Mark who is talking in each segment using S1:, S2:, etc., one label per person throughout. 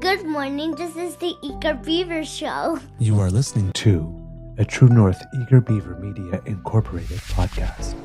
S1: Good morning, this is the Eager Beaver Show.
S2: You are listening to a True North Eager Beaver Media Incorporated podcast.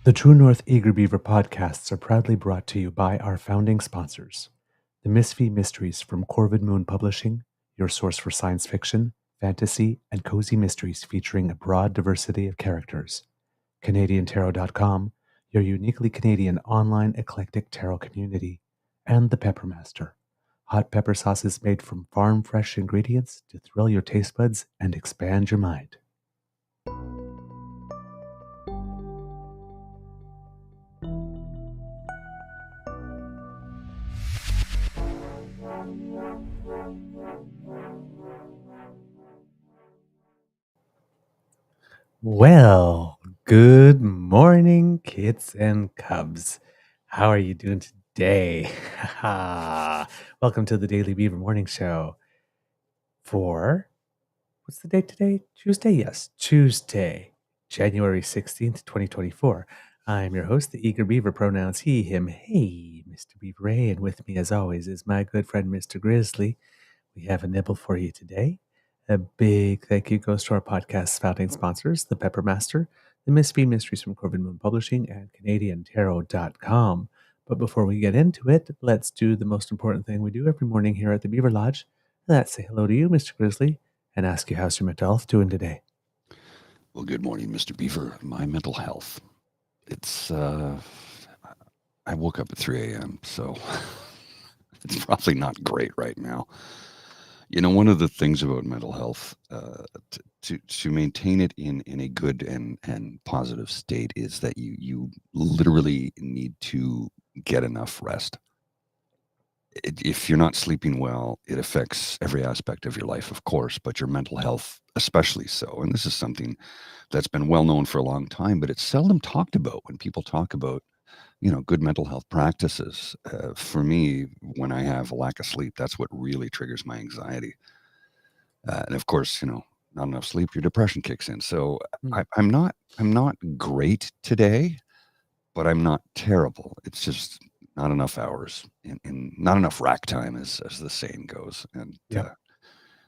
S2: The True North Eager Beaver podcasts are proudly brought to you by our founding sponsors, the Misfit Mysteries from Corvid Moon Publishing, your source for science fiction, fantasy, and cozy mysteries featuring a broad diversity of characters, CanadianTarot.com, your uniquely Canadian online eclectic tarot community, and the Peppermaster, hot pepper sauces made from farm-fresh ingredients to thrill your taste buds and expand your mind. Well, good morning, kids and cubs. How are you doing today? Welcome to the Daily Beaver Morning Show for, what's the date today? Tuesday? Yes, Tuesday, January 16th, 2024. I'm your host, the Eager Beaver, pronouns he, him, hey, Mr. Beaver Ray, and with me as always is my good friend, Mr. Grizzly. We have a nibble for you today. A big thank you goes to our podcast's founding sponsors, the Peppermaster, the Misfit Mysteries from Corvid Moon Publishing, and CanadianTarot.com. But before we get into it, let's do the most important thing we do every morning here at the Beaver Lodge. Let's say hello to you, Mr. Grizzly, and ask you how's your mental health doing today.
S3: Well, good morning, Mr. Beaver. My mental health. It's, I woke up at 3 a.m., so it's probably not great right now. You know, one of the things about mental health, to maintain it in a good and positive state is that you literally need to get enough rest. If you're not sleeping well, it affects every aspect of your life, of course, but your mental health especially so. And this is something that's been well known for a long time, but it's seldom talked about when people talk about, you know, good mental health practices. For me, when I have a lack of sleep, that's what really triggers my anxiety. And of course, you know, not enough sleep, your depression kicks in. So I'm not great today, but I'm not terrible. It's just not enough hours and not enough rack time, as the saying goes. And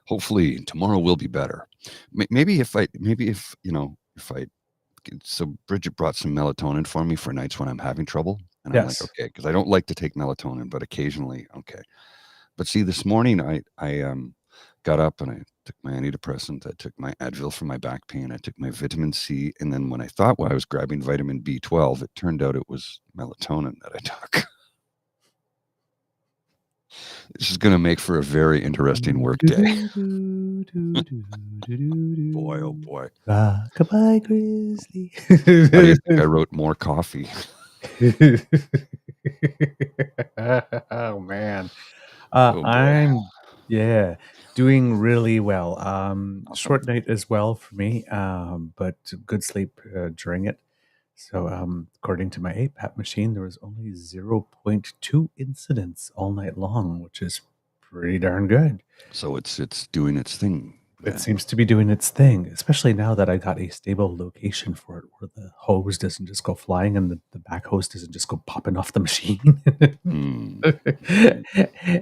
S3: hopefully tomorrow will be better. Maybe if so Bridget brought some melatonin for me for nights when I'm having trouble. And I'm like, okay, because I don't like to take melatonin, but occasionally, okay. But see, this morning I got up and I took my antidepressant. I took my Advil for my back pain. I took my vitamin C. And then when I thought I was grabbing vitamin B12, it turned out it was melatonin that I took. This is going to make for a very interesting work day. Boy, oh boy.
S2: Goodbye, Grizzly.
S3: How do you think I wrote more coffee?
S2: Oh, man. I'm doing really well.
S3: Awesome.
S2: Short night as well for me, but good sleep during it. So according to my APAP machine, there was only 0.2 incidents all night long, which is pretty darn good.
S3: So it's doing its thing.
S2: It seems to be doing its thing, especially now that I got a stable location for it where the hose doesn't just go flying and the back hose doesn't just go popping off the machine.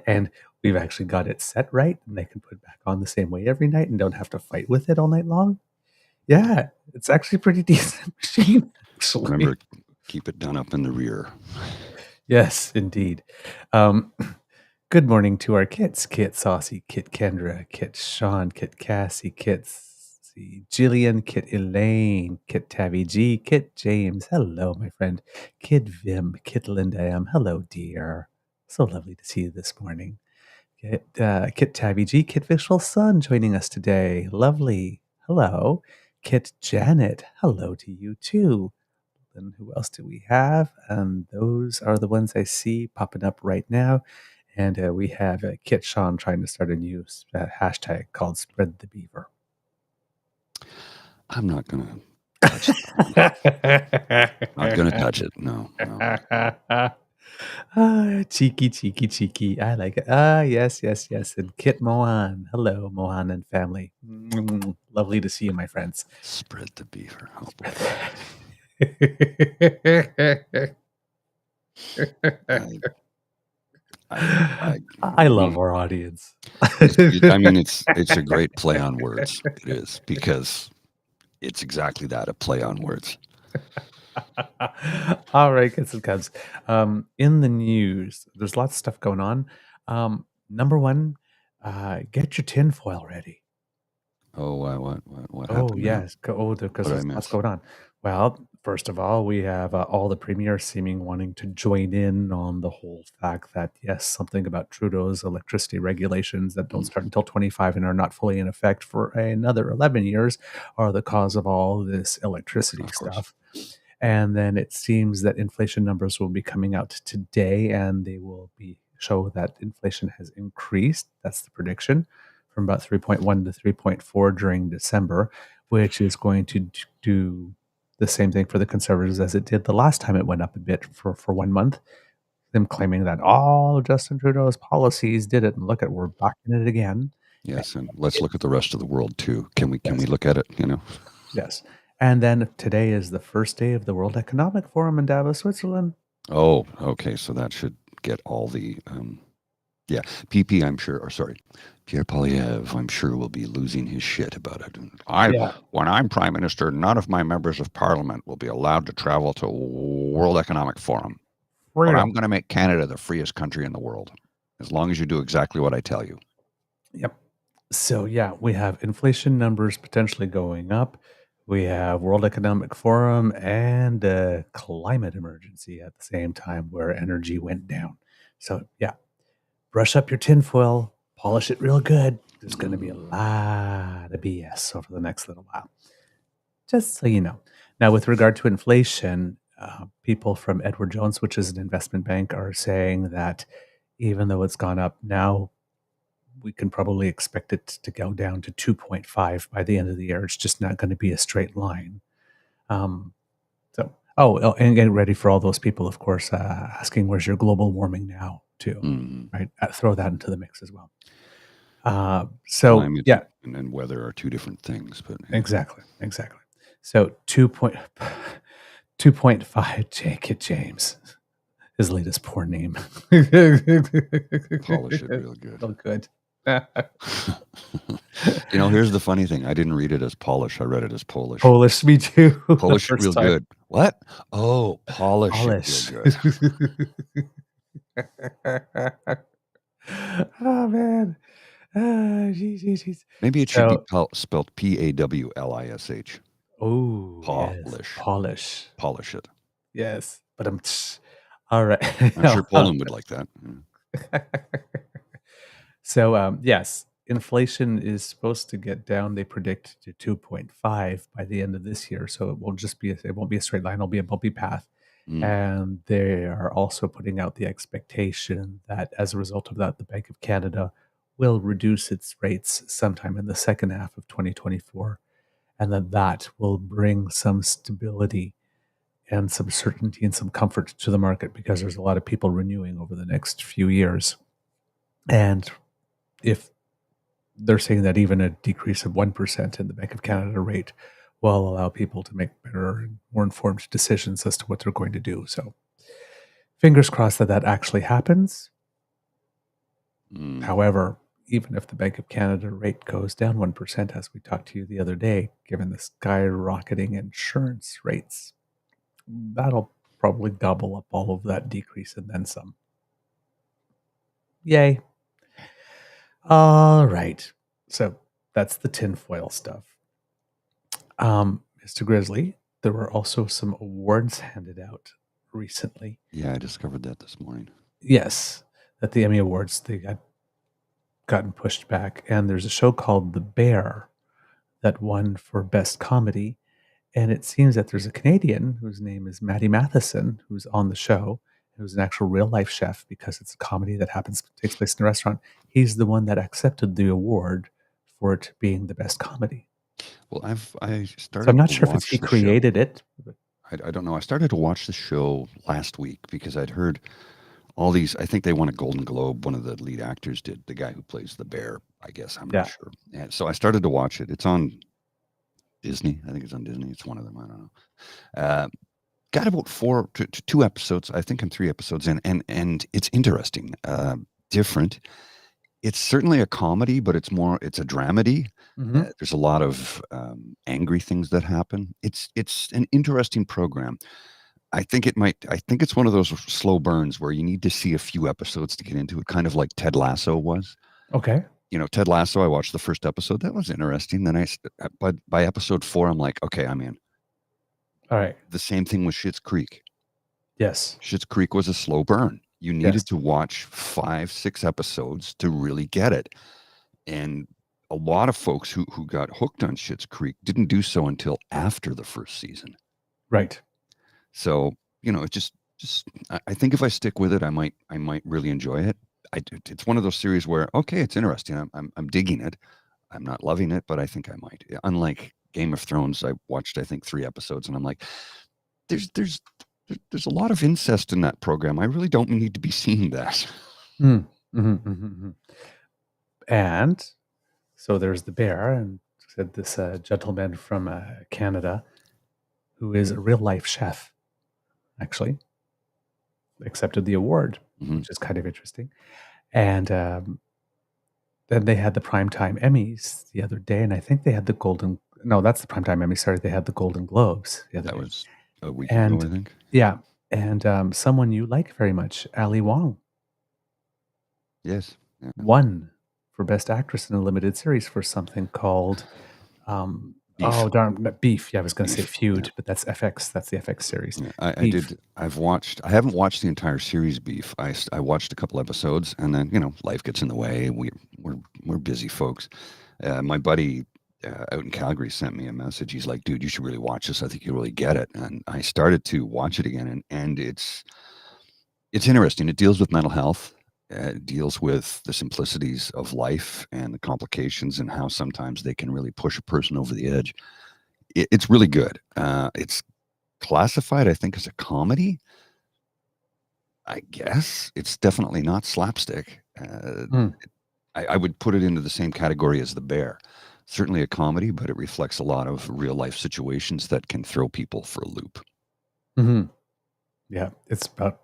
S2: And we've actually got it set right, and I can put it back on the same way every night and don't have to fight with it all night long. Yeah, it's actually a pretty decent machine. Actually.
S3: Remember, keep it done up in the rear.
S2: Yes, indeed. Good morning to our kits. Kit Saucy, Kit Kendra, Kit Sean, Kit Cassie, Kit Jillian, Kit Elaine, Kit Tabby G, Kit James. Hello, my friend. Kit Vim, Kit Linda M. Hello, dear. So lovely to see you this morning. Kit Tabby G, Kit Visual Sun joining us today. Lovely. hello. Kit Janet, hello to you too. And who else do we have? Those are the ones I see popping up right now. And we have Kit Sean trying to start a new hashtag called Spread the Beaver.
S3: I'm not going to touch it. Not going to touch it. No.
S2: Cheeky. I like it. Yes. And Kit Mohan. Hello, Mohan and family. Lovely to see you, my friends.
S3: Spread the beaver. Oh, boy.
S2: I love our audience.
S3: I mean, it's a great play on words. It is, because it's exactly that, a play on words.
S2: All right, kids and cubs. In the news, there's lots of stuff going on. Number one, get your tinfoil ready.
S3: Oh, what
S2: Oh,
S3: happened now?
S2: yes. Because
S3: What did I
S2: there's lots
S3: miss?
S2: going on. Well, first of all, we have all the premiers seeming wanting to join in on the whole fact that, yes, something about Trudeau's electricity regulations that don't start until 25 and are not fully in effect for another 11 years are the cause of all this electricity
S3: Of course.
S2: stuff. And then it seems that inflation numbers will be coming out today, and they will show that inflation has increased. That's the prediction, from about 3.1 to 3.4 during December, which is going to do the same thing for the Conservatives as it did the last time it went up a bit for 1 month. Them claiming that all Justin Trudeau's policies did it, and look at, we're back in it again.
S3: Yes, and let's look at the rest of the world too. Can we look at it?
S2: Yes. And then today is the first day of the World Economic Forum in Davos, Switzerland.
S3: Oh, okay. So that should get all the, PP, I'm sure, or sorry, Pierre Poilievre, I'm sure, will be losing his shit about it. When I'm Prime Minister, none of my members of Parliament will be allowed to travel to World Economic Forum. But I'm going to make Canada the freest country in the world, as long as you do exactly what I tell you.
S2: Yep. So, yeah, we have inflation numbers potentially going up. We have World Economic Forum and a climate emergency at the same time where energy went down. So, yeah, brush up your tinfoil, polish it real good. There's going to be a lot of BS over the next little while. Just so you know. Now, with regard to inflation, people from Edward Jones, which is an investment bank, are saying that even though it's gone up now, we can probably expect it to go down to 2.5 by the end of the year. It's just not going to be a straight line. And get ready for all those people, of course, asking, where's your global warming now, too, right? Throw that into the mix as well.
S3: Climate and weather are two different things. But
S2: Exactly. So 2.5, Kit James. His latest poor name.
S3: Polish it real good.
S2: Oh, good.
S3: Here's the funny thing. I didn't read it as Polish. I read it as Polish.
S2: Polish, me too.
S3: Polish real good. What? Oh, polish. Real good.
S2: Oh, man. Geez.
S3: Maybe it should be spelled Pawlish.
S2: Oh,
S3: Polish.
S2: Yes. Polish.
S3: Polish it.
S2: Yes. But all right.
S3: I'm sure Poland would like that.
S2: So, yes, inflation is supposed to get down, they predict, to 2.5 by the end of this year. So it won't be a straight line, it'll be a bumpy path. And they are also putting out the expectation that as a result of that, the Bank of Canada will reduce its rates sometime in the second half of 2024, and that will bring some stability and some certainty and some comfort to the market, because there's a lot of people renewing over the next few years. And if they're saying that even a decrease of 1% in the Bank of Canada rate will allow people to make better and more informed decisions as to what they're going to do. So fingers crossed that actually happens. However, even if the Bank of Canada rate goes down 1%, as we talked to you the other day, given the skyrocketing insurance rates, that'll probably gobble up all of that decrease and then some. Yay. All right. So that's the tinfoil stuff. Mr. Grizzly, there were also some awards handed out recently.
S3: Yeah, I discovered that this morning.
S2: Yes, at the Emmy Awards, they had gotten pushed back. And there's a show called The Bear that won for Best Comedy. And it seems that there's a Canadian whose name is Matty Matheson, who's on the show, who's an actual real life chef because it's a comedy that takes place in a restaurant. He's the one that accepted the award for it being the best comedy.
S3: Well, I
S2: So I'm
S3: started
S2: not
S3: to
S2: sure if it's he
S3: watch the show.
S2: created it. But
S3: I don't know. I started to watch the show last week because I'd heard all these. I think they won a Golden Globe. One of the lead actors did. The guy who plays the bear, I guess. I'm
S2: Yeah.
S3: not sure. And so I started to watch it. It's on Disney. I think it's on Disney. It's one of them. I don't know. Got about 4 to 2 episodes. I think I'm 3 episodes in, and it's interesting, different. It's certainly a comedy, but it's a dramedy.
S2: Mhm.
S3: There's a lot of angry things that happen. It's an interesting program. I think it's one of those slow burns where you need to see a few episodes to get into it, kind of like Ted Lasso was.
S2: Okay.
S3: Ted Lasso, I watched the first episode. That was interesting. Then but by episode 4, I'm like, okay, I'm in.
S2: All right.
S3: The same thing with Schitt's Creek.
S2: Yes.
S3: Schitt's Creek was a slow burn. You needed
S2: Yes.
S3: to watch 5, 6 episodes to really get it. And a lot of folks who got hooked on Schitt's Creek didn't do so until after the first season.
S2: Right.
S3: So, it just I think if I stick with it, I might really enjoy it. It's one of those series where, okay, it's interesting. I'm digging it. I'm not loving it, but I think I might. Unlike Game of Thrones, I watched, I think, 3 episodes, and I'm like, there's a lot of incest in that program. I really don't need to be seeing that.
S2: Mm. Mhm, mhm, mhm. And so there's the bear, and said this gentleman from Canada who is a real life chef, actually, accepted the award,
S3: Mhm.
S2: which is kind of interesting. And then they had the primetime Emmys the other day, and I think they had the no, that's the primetime Emmy. Sorry, they had the Golden Globes the other
S3: That
S2: day.
S3: was a week ago,
S2: And
S3: I think.
S2: yeah, and someone you like very much, Ali Wong,
S3: Yes. Yeah.
S2: won for Best Actress in a Limited Series for something called
S3: Beef.
S2: oh darn, Beef. Yeah, I was going to say
S3: Beef,
S2: Feud,
S3: yeah.
S2: but that's FX. That's the FX series.
S3: Yeah, I
S2: Beef.
S3: did. I haven't watched the entire series, Beef. I watched a couple episodes, and then life gets in the way. We're busy folks. My buddy out in Calgary sent me a message. He's like, "Dude, you should really watch this. I think you'll really get it." And I started to watch it again, and it's interesting. It deals with mental health. It deals with the simplicities of life and the complications, and how sometimes they can really push a person over the edge. It's really good. It's classified, I think, as a comedy. I guess it's definitely not slapstick.
S2: Mm.
S3: I would put it into the same category as The Bear. Certainly a comedy, but it reflects a lot of real life situations that can throw people for a loop.
S2: Hmm. Yeah, it's about,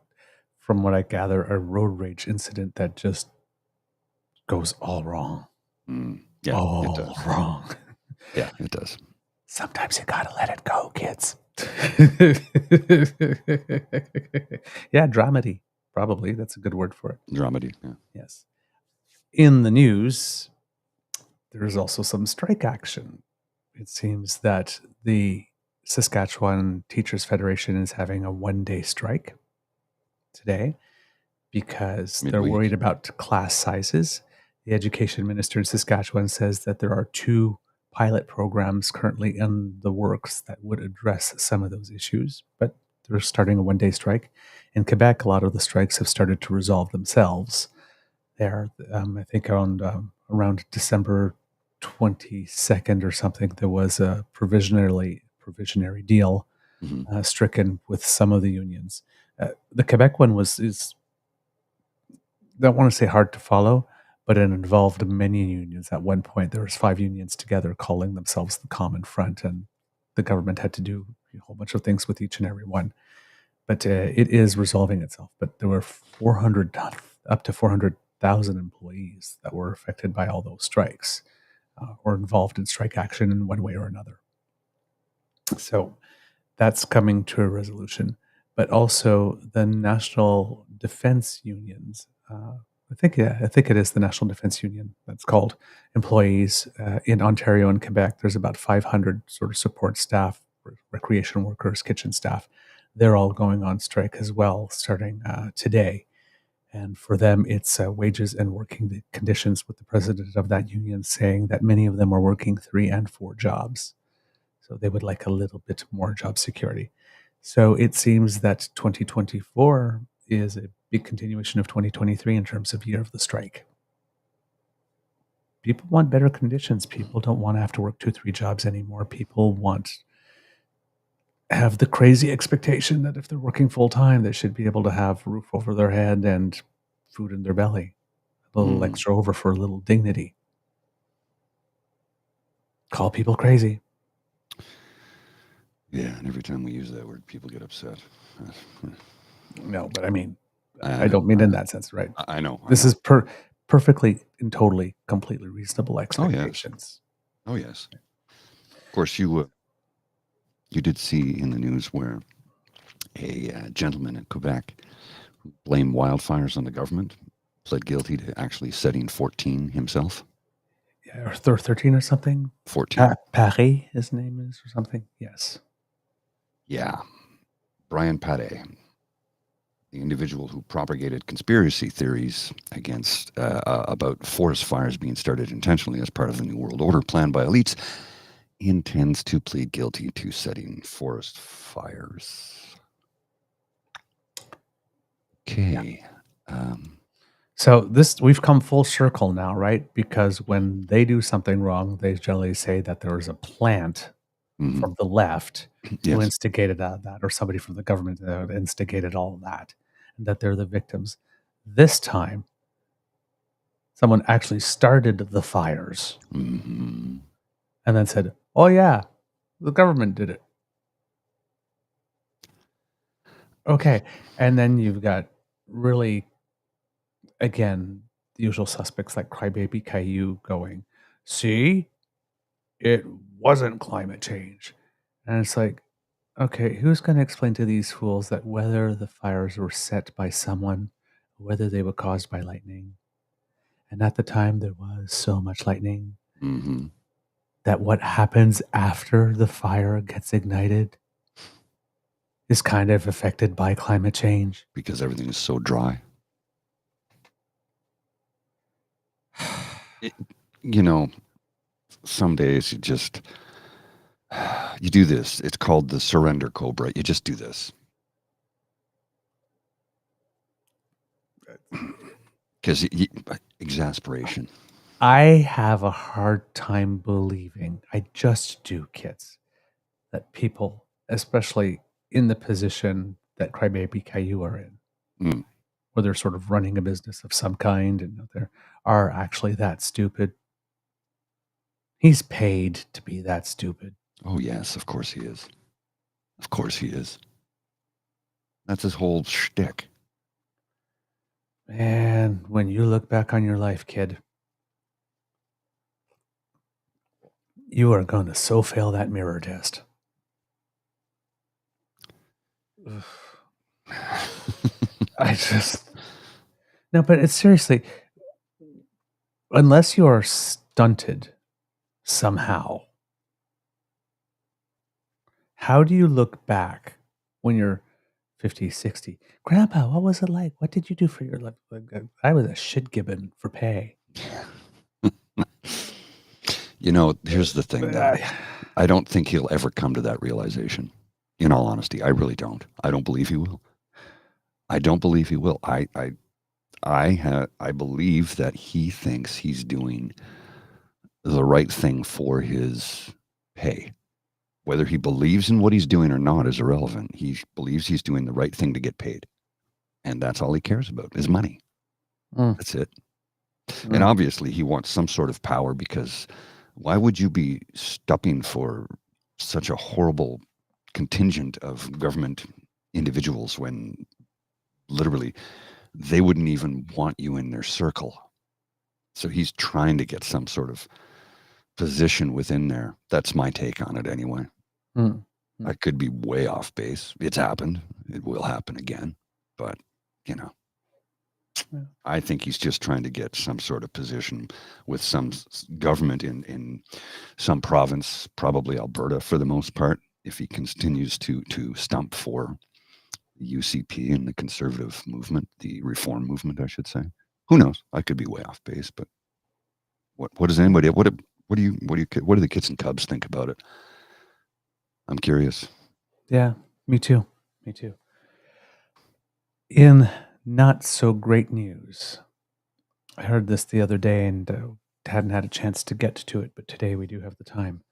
S2: from what I gather, a road rage incident that just goes all wrong.
S3: Yeah, it
S2: All
S3: does.
S2: wrong.
S3: Yeah, it does.
S2: Sometimes you gotta let it go, kids. Yeah, dramedy. Probably. That's a good word for it.
S3: Dramedy. Yeah.
S2: Yes. In the news, there is also some strike action. It seems that the Saskatchewan Teachers Federation is having a 1-day strike today because they're
S3: Midweek.
S2: worried about class sizes. The education minister in Saskatchewan says that there are 2 pilot programs currently in the works that would address some of those issues, but they're starting a 1-day strike. In Quebec, a lot of the strikes have started to resolve themselves. There, I think around December 22nd or something, there was a provisionary deal stricken with some of the unions. The Quebec one is, don't want to say hard to follow, but it involved many unions. At one point, there was 5 unions together calling themselves the Common Front, and the government had to do a whole bunch of things with each and every one. But it is resolving itself. But there were up to 400,000 employees that were affected by all those strikes or involved in strike action in one way or another. So that's coming to a resolution. But also the National Defense Unions. I think it is the National Defense Union that's called. Employees in Ontario and Quebec. There's about 500 sort of support staff, recreation workers, kitchen staff. They're all going on strike as well, starting today. And for them, it's wages and working conditions, with the president of that union saying that many of them are working 3 and 4 jobs. So they would like a little bit more job security. So it seems that 2024 is a big continuation of 2023 in terms of year of the strike. People want better conditions. People don't want to have to work 2-3 jobs anymore. People have the crazy expectation that if they're working full time, they should be able to have a roof over their head and food in their belly, a little extra over for a little dignity. Call people crazy.
S3: Yeah, and every time we use that word, people get upset.
S2: No, but I mean, I don't mean in that sense, right?
S3: I know.
S2: This is perfectly and totally, completely reasonable expectations.
S3: Oh, yes. Of course, you did see in the news where a gentleman in Quebec who blamed wildfires on the government pled guilty to actually setting 14 himself.
S2: Yeah, or 13 or something.
S3: 14.
S2: Paris, his name is, or something. Yes.
S3: Yeah. Brian Pade, the individual who propagated conspiracy theories against about forest fires being started intentionally as part of the New World Order planned by elites, intends to plead guilty to setting forest fires. Okay.
S2: Yeah. So we've come full circle now, right? Because when they do something wrong, they generally say that there was a plant from the left who instigated that, or somebody from the government that instigated all of that, and that they're the victims. This time, someone actually started the fires and then said, "Oh yeah, the government did it." Okay, and then you've got really, again, the usual suspects like Crybaby Caillou going, "See, it wasn't climate change." And it's like, okay, who's going to explain to these fools that whether the fires were set by someone, whether they were caused by lightning, and at the time there was so much lightning, that what happens after the fire gets ignited is kind of affected by climate change?
S3: Because everything is so dry. Some days you just, you do this. It's called the surrender cobra. You just do this. Because exasperation.
S2: I have a hard time believing, I just do, kids, that people, especially in the position that Crybaby Caillou are in, where they're sort of running a business of some kind and they are actually that stupid. He's paid to be that stupid.
S3: Oh, yes, of course he is. Of course he is. That's his whole shtick.
S2: Man, when you look back on your life, kid, you are going to so fail that mirror test. No, but it's seriously, unless you are stunted somehow, how do you look back when you're 50, 60? Grandpa, what was it like? What did you do for your life? I was a shit gibbon for pay.
S3: Here's the thing. I don't think he'll ever come to that realization. In all honesty, I really don't. I don't believe he will. I don't believe he will. I believe that he thinks he's doing the right thing for his pay. Whether he believes in what he's doing or not is irrelevant. He believes he's doing the right thing to get paid. And that's all he cares about is money. That's it. And obviously he wants some sort of power, because why would you be stopping for such a horrible contingent of government individuals when literally they wouldn't even want you in their circle? So he's trying to get some sort of position within there. That's my take on it anyway. I could be way off base. It's happened. It will happen again. But, I think he's just trying to get some sort of position with some government in some province, probably Alberta for the most part, if he continues to stump for UCP and the conservative movement, the reform movement, I should say. Who knows? I could be way off base, but what does anybody what do the kids and cubs think about it? I'm curious.
S2: Yeah, me too. Me too. In not so great news, I heard this the other day and hadn't had a chance to get to it, but today we do have the time.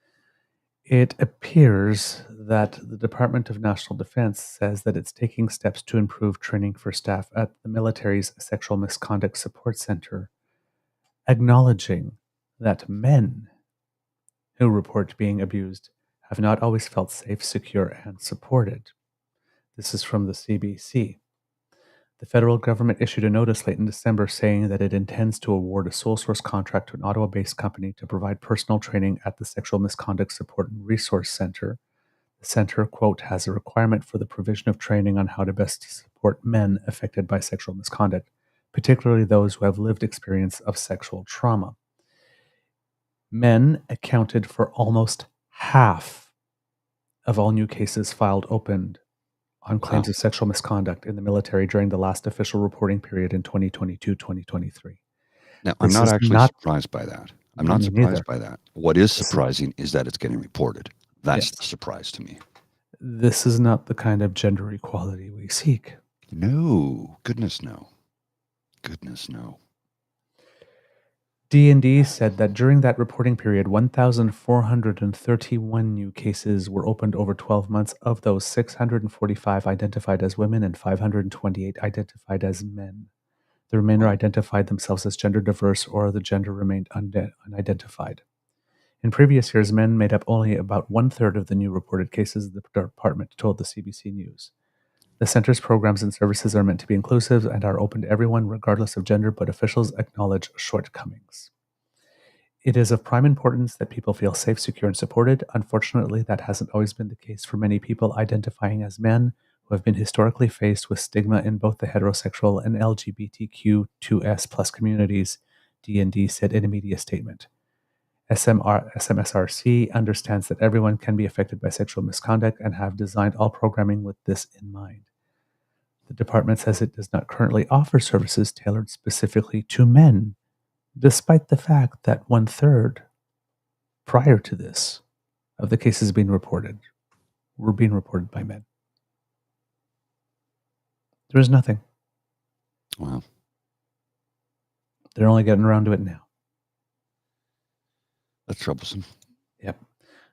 S2: It appears that the Department of National Defense says that it's taking steps to improve training for staff at the military's Sexual Misconduct Support Center, acknowledging that men who report being abused have not always felt safe, secure, and supported. This is from the CBC. The federal government issued a notice late in December saying that it intends to award a sole source contract to an Ottawa-based company to provide personal training at the Sexual Misconduct Support and Resource Center. The center, quote, has a requirement for the provision of training on how to best support men affected by sexual misconduct, particularly those who have lived experience of sexual trauma. Men accounted for almost half of all new cases filed opened on claims of sexual misconduct in the military during the last official reporting period in 2022-2023.
S3: Now, I'm not actually surprised by that. I'm not surprised by that. What is surprising is that it's getting reported. That's the surprise to me.
S2: This is not the kind of gender equality we seek.
S3: No. Goodness, no. Goodness, no.
S2: D&D said that during that reporting period, 1,431 new cases were opened over 12 months. Of those, 645 identified as women and 528 identified as men. The remainder identified themselves as gender diverse, or the gender remained unidentified. In previous years, men made up only about 1/3 of the new reported cases, the department told the CBC News. The center's programs and services are meant to be inclusive and are open to everyone, regardless of gender, but officials acknowledge shortcomings. It is of prime importance that people feel safe, secure, and supported. Unfortunately, that hasn't always been the case for many people identifying as men who have been historically faced with stigma in both the heterosexual and LGBTQ2S+ communities, D&D said in a media statement. SMSRC understands that everyone can be affected by sexual misconduct and have designed all programming with this in mind. The department says it does not currently offer services tailored specifically to men, despite the fact that 1/3 prior to this of the cases being reported were being reported by men. There is nothing.
S3: Wow.
S2: They're only getting around to it now.
S3: That's troublesome.
S2: Yep.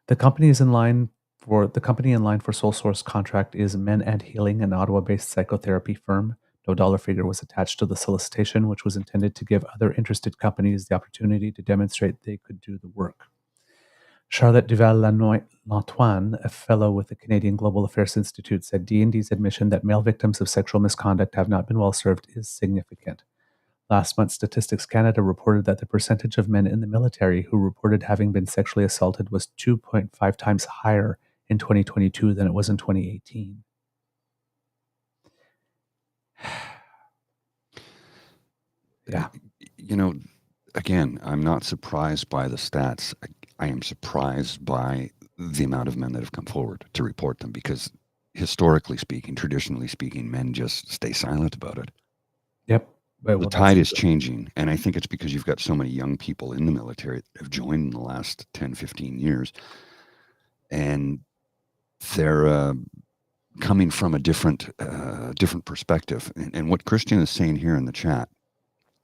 S2: The company in line for sole source contract is Men and Healing, an Ottawa-based psychotherapy firm. No dollar figure was attached to the solicitation, which was intended to give other interested companies the opportunity to demonstrate they could do the work. Charlotte Duval-Lantoine, a fellow with the Canadian Global Affairs Institute, said D&D's admission that male victims of sexual misconduct have not been well served is significant. Last month, Statistics Canada reported that the percentage of men in the military who reported having been sexually assaulted was 2.5 times higher in 2022 than it was in 2018. Yeah.
S3: You know, again, I'm not surprised by the stats. I am surprised by the amount of men that have come forward to report them, because historically speaking, traditionally speaking, men just stay silent about it.
S2: Yep.
S3: The tide is changing, and I think it's because you've got so many young people in the military that have joined in the last 10, 15 years, and they're coming from a different perspective. And what Christian is saying here in the chat,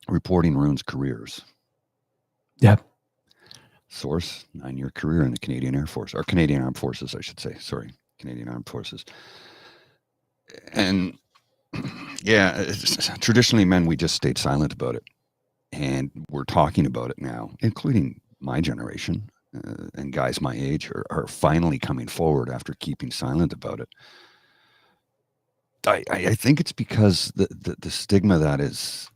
S3: reporting ruins careers.
S2: Yeah.
S3: Source, 9-year career in the Canadian Air Force, or Canadian Armed Forces, I should say. Sorry, Canadian Armed Forces. And yeah, traditionally men, we just stayed silent about it. And we're talking about it now, including my generation and guys my age are finally coming forward after keeping silent about it. I think it's because the stigma that is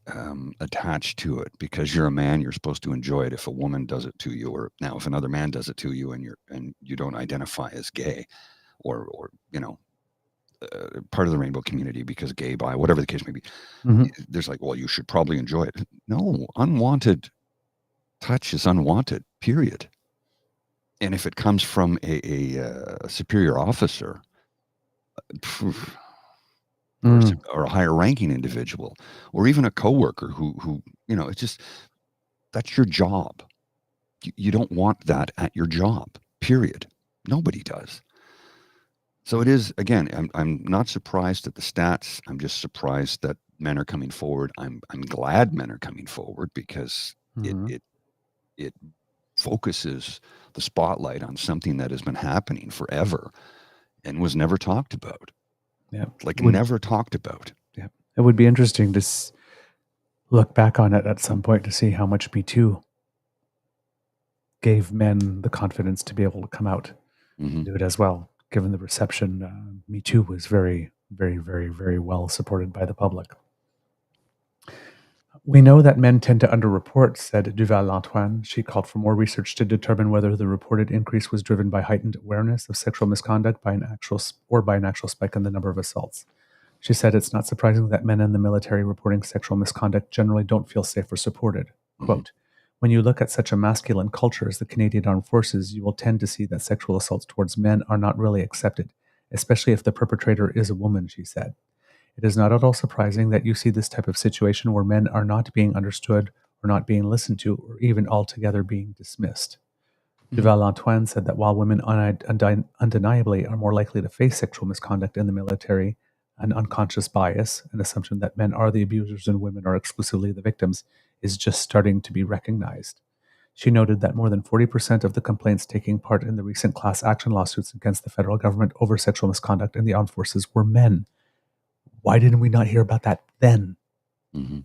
S3: attached to it. Because you're a man, you're supposed to enjoy it. If a woman does it to you, or now if another man does it to you, and you don't identify as gay, or part of the rainbow community, because gay, bi, whatever the case may be, there's like, well, you should probably enjoy it. No, unwanted touch is unwanted. Period. And if it comes from a superior officer,
S2: Mm.
S3: or a higher ranking individual, or even a coworker who it's just, that's your job. You don't want that at your job, period. Nobody does. So it is, again, I'm not surprised at the stats. I'm just surprised that men are coming forward. I'm glad men are coming forward, because
S2: Mhm.
S3: it focuses the spotlight on something that has been happening forever and was never talked about.
S2: Yeah.
S3: Like,
S2: Would
S3: never talked about.
S2: Yeah. It would be interesting to look back on it at some point to see how much Me Too gave men the confidence to be able to come out
S3: Mhm.
S2: and do it as well. Given the reception, Me Too was very, very, very, very well supported by the public. We know that men tend to underreport, said Duval-Antoine. She called for more research to determine whether the reported increase was driven by heightened awareness of sexual misconduct by an actual spike in the number of assaults. She said it's not surprising that men in the military reporting sexual misconduct generally don't feel safe or supported. Quote, when you look at such a masculine culture as the Canadian Armed Forces, you will tend to see that sexual assaults towards men are not really accepted, especially if the perpetrator is a woman, she said. It is not at all surprising that you see this type of situation where men are not being understood or not being listened to or even altogether being dismissed. Duval-Antoine said that while women undeniably are more likely to face sexual misconduct in the military, an unconscious bias, an assumption that men are the abusers and women are exclusively the victims, is just starting to be recognized. She noted that more than 40% of the complaints taking part in the recent class action lawsuits against the federal government over sexual misconduct in the armed forces were men. Why didn't we not hear about that then?
S3: Mm-hmm.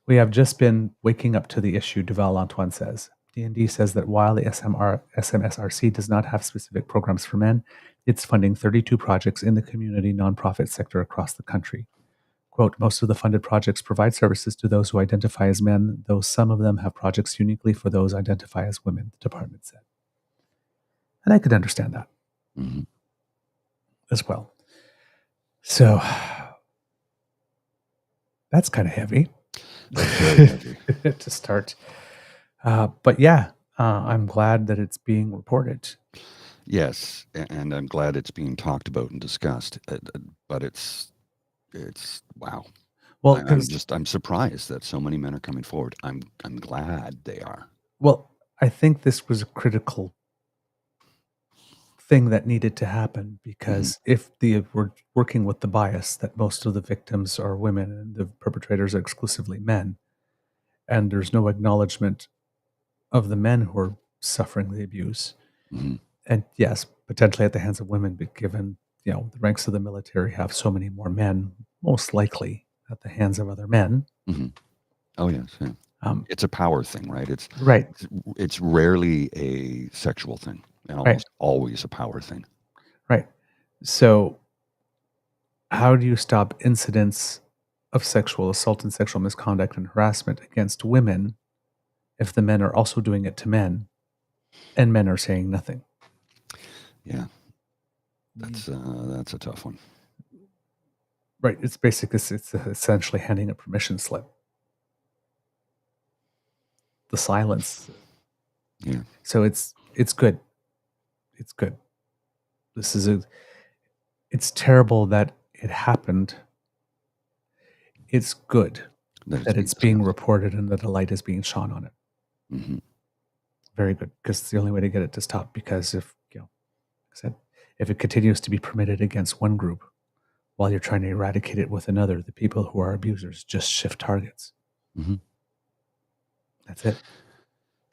S2: We have just been waking up to the issue, Duval-Antoine says. D&D says that while the SMSRC does not have specific programs for men, it's funding 32 projects in the community nonprofit sector across the country. Quote, most of the funded projects provide services to those who identify as men, though some of them have projects uniquely for those who identify as women, the department said. And I could understand that as well. So that's kind of heavy.
S3: Very heavy.
S2: To start. But yeah, I'm glad that it's being reported.
S3: Yes, and I'm glad it's being talked about and discussed. But it's wow.
S2: Well,
S3: I'm surprised that so many men are coming forward. I'm glad they are.
S2: Well, I think this was a critical thing that needed to happen, because if we're working with the bias that most of the victims are women and the perpetrators are exclusively men, and there's no acknowledgement of the men who are suffering the abuse, and yes, potentially at the hands of women, but given the ranks of the military have so many more men, most likely at the hands of other men.
S3: Oh yes, yeah. It's a power thing, right? It's
S2: right.
S3: It's rarely a sexual thing, and almost always a power thing.
S2: Right. So, how do you stop incidents of sexual assault and sexual misconduct and harassment against women if the men are also doing it to men, and men are saying nothing?
S3: Yeah, that's a tough one.
S2: Right. It's essentially handing a permission slip. The silence.
S3: Yeah.
S2: So it's good. It's good. It's terrible that it happened. It's good that it's being reported and that a light is being shone on it. Very good, because it's the only way to get it to stop. Because if, like I said, if it continues to be permitted against one group while you're trying to eradicate it with another, the people who are abusers just shift targets. That's it.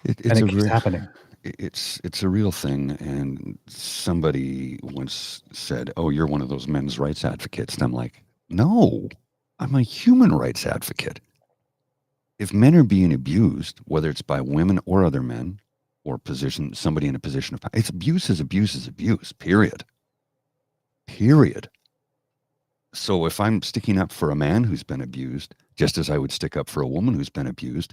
S3: It keeps happening. It's a real thing. And somebody once said, "Oh, you're one of those men's rights advocates." And I'm like, no, I'm a human rights advocate. If men are being abused, whether it's by women or other men, or somebody in a position of power, it's abuse is abuse is abuse, period. Period. So if I'm sticking up for a man who's been abused, just as I would stick up for a woman who's been abused,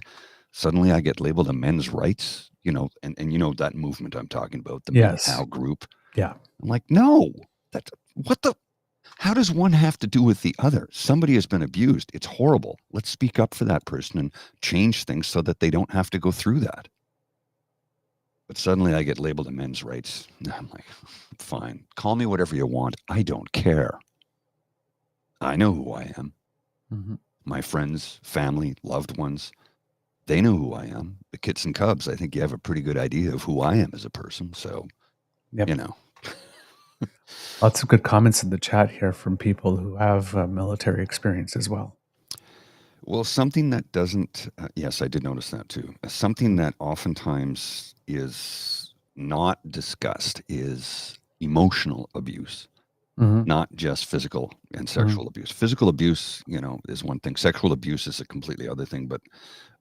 S3: suddenly I get labeled a men's rights, and that movement I'm talking about, the MGTOW group.
S2: Yeah.
S3: I'm like, no, how does one have to do with the other? Somebody has been abused. It's horrible. Let's speak up for that person and change things so that they don't have to go through that. But suddenly I get labeled a men's rights. I'm like, fine, call me whatever you want. I don't care. I know who I am.
S2: Mm-hmm.
S3: My friends, family, loved ones, they know who I am. The kits and cubs, I think you have a pretty good idea of who I am as a person. So,
S2: Yep.
S3: you know.
S2: Lots of good comments in the chat here from people who have military experience as well.
S3: Well, something that doesn't, yes, I did notice that too. Something that oftentimes is not discussed is emotional abuse,
S2: Mm-hmm.
S3: not just physical and sexual abuse. Physical abuse, is one thing. Sexual abuse is a completely other thing. But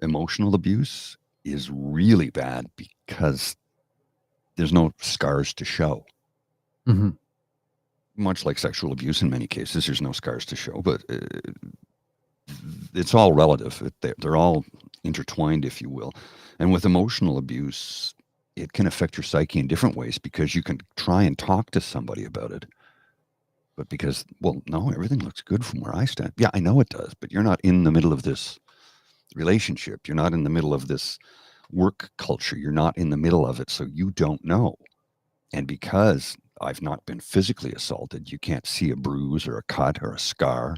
S3: emotional abuse is really bad because there's no scars to show.
S2: Mm-hmm.
S3: Much like sexual abuse in many cases, there's no scars to show, but it's all relative. They're all intertwined, if you will. And with emotional abuse, it can affect your psyche in different ways because you can try and talk to somebody about it. But because, well, no, everything looks good from where I stand. Yeah, I know it does, but you're not in the middle of this relationship. You're not in the middle of this work culture. You're not in the middle of it, so you don't know. And because I've not been physically assaulted, you can't see a bruise or a cut or a scar,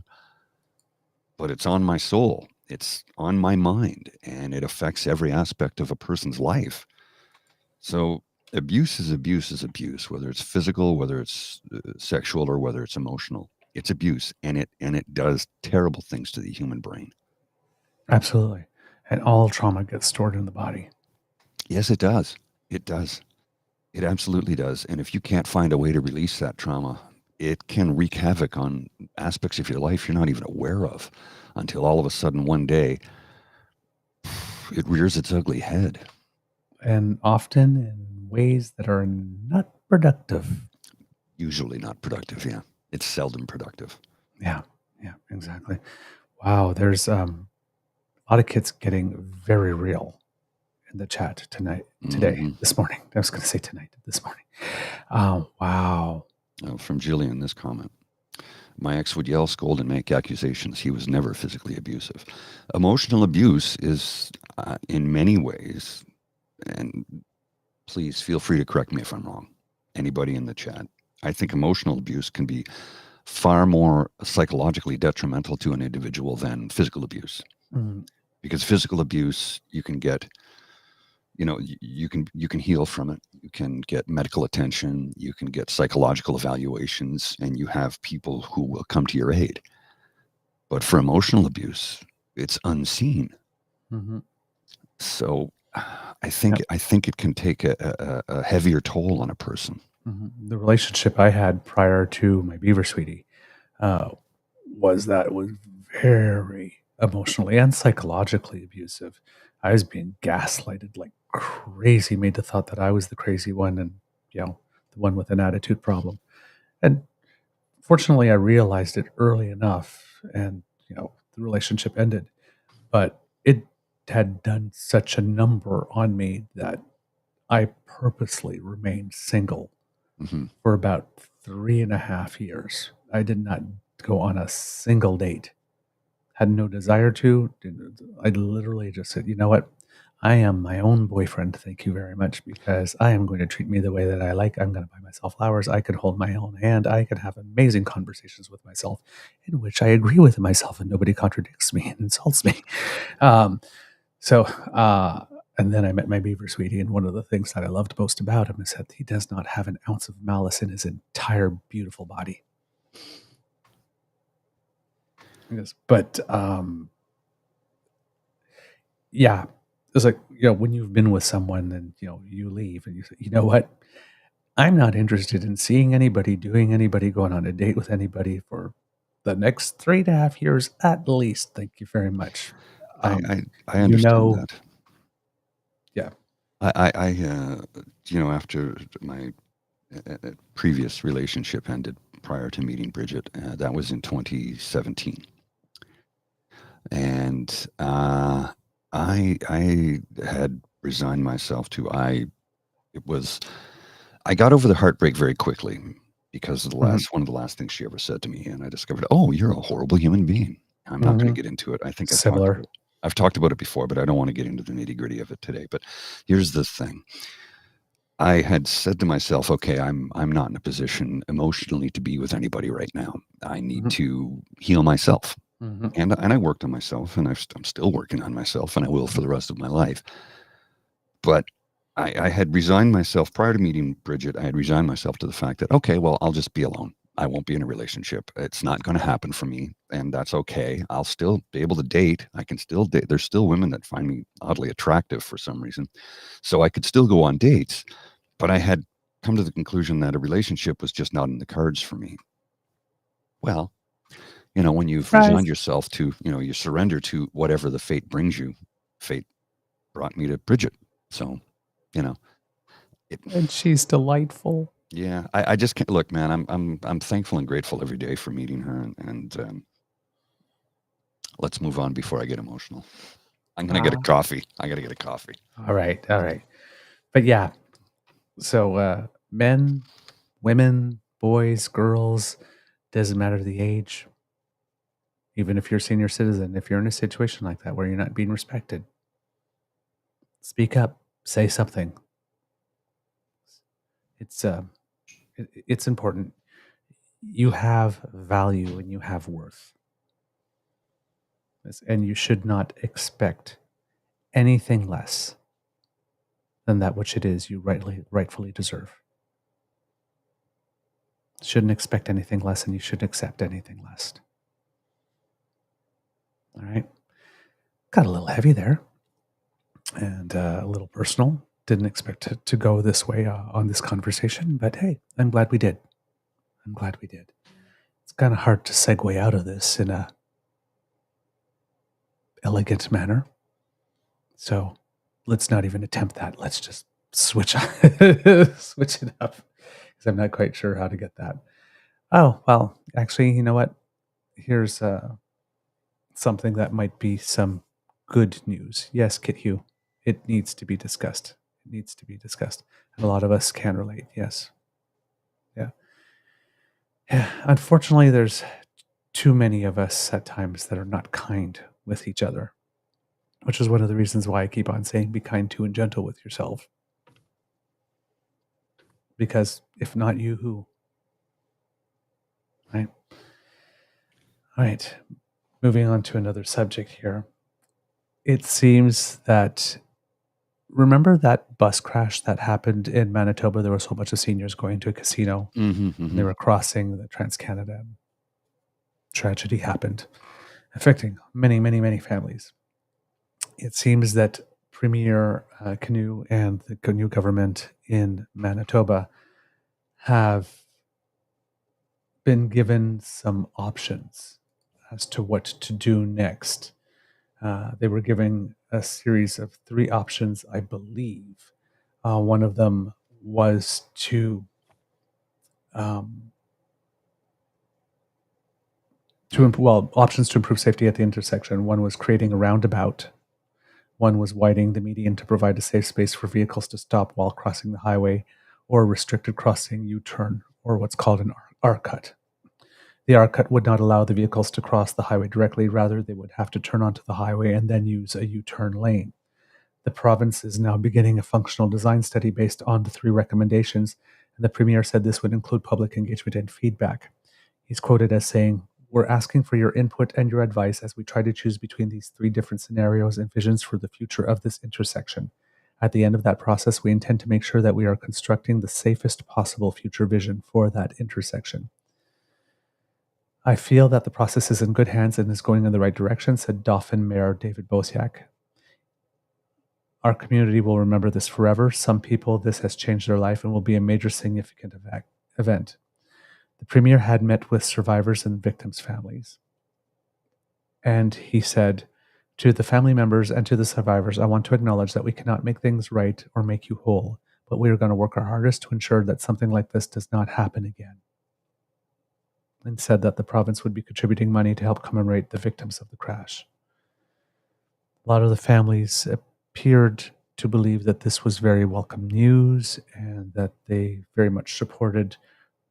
S3: but it's on my soul. It's on my mind, and it affects every aspect of a person's life. So abuse is abuse is abuse, whether it's physical, whether it's sexual, or whether it's emotional. It's abuse, and it does terrible things to the human brain.
S2: Absolutely. And all trauma gets stored in the body.
S3: Yes, it does. It does. It absolutely does. And if you can't find a way to release that trauma, it can wreak havoc on aspects of your life you're not even aware of until all of a sudden one day it rears its ugly head.
S2: And often in ways that are not productive.
S3: Usually not productive, yeah. It's seldom productive.
S2: Yeah, exactly. Wow, there's a lot of kids getting very real in the chat today, this morning. I was going to say tonight, this morning. Wow.
S3: From Jillian, this comment. My ex would yell, scold, and make accusations. He was never physically abusive. Emotional abuse is, in many ways, and please feel free to correct me if I'm wrong, anybody in the chat. I think emotional abuse can be far more psychologically detrimental to an individual than physical abuse. Because physical abuse, you can get, you can heal from it. You can get medical attention. You can get psychological evaluations, and you have people who will come to your aid. But for emotional abuse, it's unseen.
S2: Mm-hmm.
S3: So I think it can take a heavier toll on a person.
S2: Mm-hmm. The relationship I had prior to my Beaver sweetie was very emotionally and psychologically abusive. I was being gaslighted like crazy, made the thought that I was the crazy one and, the one with an attitude problem. And fortunately, I realized it early enough and, the relationship ended. But it had done such a number on me that I purposely remained single for about 3.5 years. I did not go on a single date. Had no desire to. I literally just said, you know what? I am my own boyfriend. Thank you very much, because I am going to treat me the way that I like. I'm going to buy myself flowers. I can hold my own hand. I can have amazing conversations with myself in which I agree with myself and nobody contradicts me and insults me. And then I met my Beaver sweetie, and one of the things that I loved most about him is that he does not have an ounce of malice in his entire beautiful body. But yeah, it's like, when you've been with someone and you leave and you say, you know what, I'm not interested in seeing anybody, doing anybody, going on a date with anybody for the next 3.5 years at least. Thank you very much.
S3: I understand that.
S2: Yeah.
S3: After my previous relationship ended prior to meeting Bridget, that was in 2017. And I had resigned myself to, I got over the heartbreak very quickly because of one of the last things she ever said to me. And I discovered, oh, you're a horrible human being. I'm not going to get into it. I think I've talked about it before, but I don't want to get into the nitty gritty of it today. But here's the thing. I had said to myself, okay, I'm not in a position emotionally to be with anybody right now. I need to heal myself. And I worked on myself, and I'm still working on myself, and I will for the rest of my life. But I had resigned myself prior to meeting Bridget. I had resigned myself to the fact that, okay, well, I'll just be alone. I won't be in a relationship. It's not going to happen for me, and that's okay. I'll still be able to date. I can still date. There's still women that find me oddly attractive for some reason. So I could still go on dates, but I had come to the conclusion that a relationship was just not in the cards for me. Well, when you've resigned yourself to, you surrender to whatever the fate brings you. Fate brought me to Bridget. So,
S2: And she's delightful.
S3: Yeah, I just can't look, man. I'm thankful and grateful every day for meeting her, and let's move on before I get emotional. I'm gonna get a coffee. I gotta get a coffee.
S2: All right. But yeah, so men, women, boys, girls, doesn't matter the age. Even if you're a senior citizen, if you're in a situation like that where you're not being respected, speak up, say something. It's important. You have value and you have worth. And you should not expect anything less than that which it is you rightfully deserve. Shouldn't expect anything less, and you shouldn't accept anything less. All right. Got a little heavy there and a little personal. Didn't expect it to go this way on this conversation, but hey, I'm glad we did. It's kind of hard to segue out of this in a elegant manner. So let's not even attempt that. Let's just switch it up, because I'm not quite sure how to get that. Oh, well, actually, you know what? Here's something that might be some good news. Yes, Kit Hugh, it needs to be discussed. And a lot of us can relate, yes. Yeah. Unfortunately, there's too many of us at times that are not kind with each other, which is one of the reasons why I keep on saying be kind to and gentle with yourself. Because if not you, who? Right? All right. Moving on to another subject here. It seems that, remember that bus crash that happened in Manitoba? There was a whole bunch of seniors going to a casino. And they were crossing the Trans-Canada. Tragedy happened, affecting many, many, many families. It seems that Premier Canoe and the Canoe government in Manitoba have been given some options as to what to do next. They were giving a series of 3 options, I believe. One of them was to options to improve safety at the intersection. One was creating a roundabout. One was widening the median to provide a safe space for vehicles to stop while crossing the highway, or restricted crossing U-turn, or what's called an R-cut. The R-cut would not allow the vehicles to cross the highway directly. Rather, they would have to turn onto the highway and then use a U-turn lane. The province is now beginning a functional design study based on the 3 recommendations, and the Premier said this would include public engagement and feedback. He's quoted as saying, "We're asking for your input and your advice as we try to choose between these 3 different scenarios and visions for the future of this intersection. At the end of that process, we intend to make sure that we are constructing the safest possible future vision for that intersection." I feel that the process is in good hands and is going in the right direction, said Dauphin Mayor David Bosiak. Our community will remember this forever. Some people, this has changed their life and will be a major significant event. The Premier had met with survivors and victims' families. And he said, "To the family members and to the survivors, I want to acknowledge that we cannot make things right or make you whole, but we are going to work our hardest to ensure that something like this does not happen again." And said that the province would be contributing money to help commemorate the victims of the crash. A lot of the families appeared to believe that this was very welcome news and that they very much supported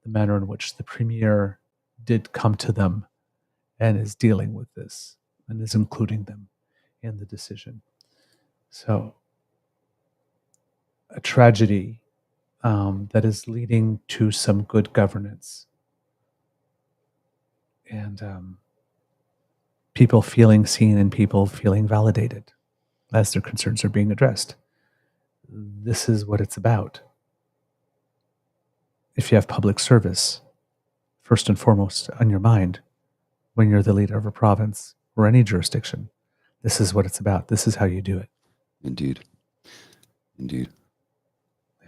S2: the manner in which the Premier did come to them and is dealing with this and is including them in the decision. So, a tragedy that is leading to some good governance and people feeling seen and people feeling validated as their concerns are being addressed. This is what it's about. If you have public service, first and foremost on your mind, when you're the leader of a province or any jurisdiction, this is what it's about. This is how you do it.
S3: Indeed.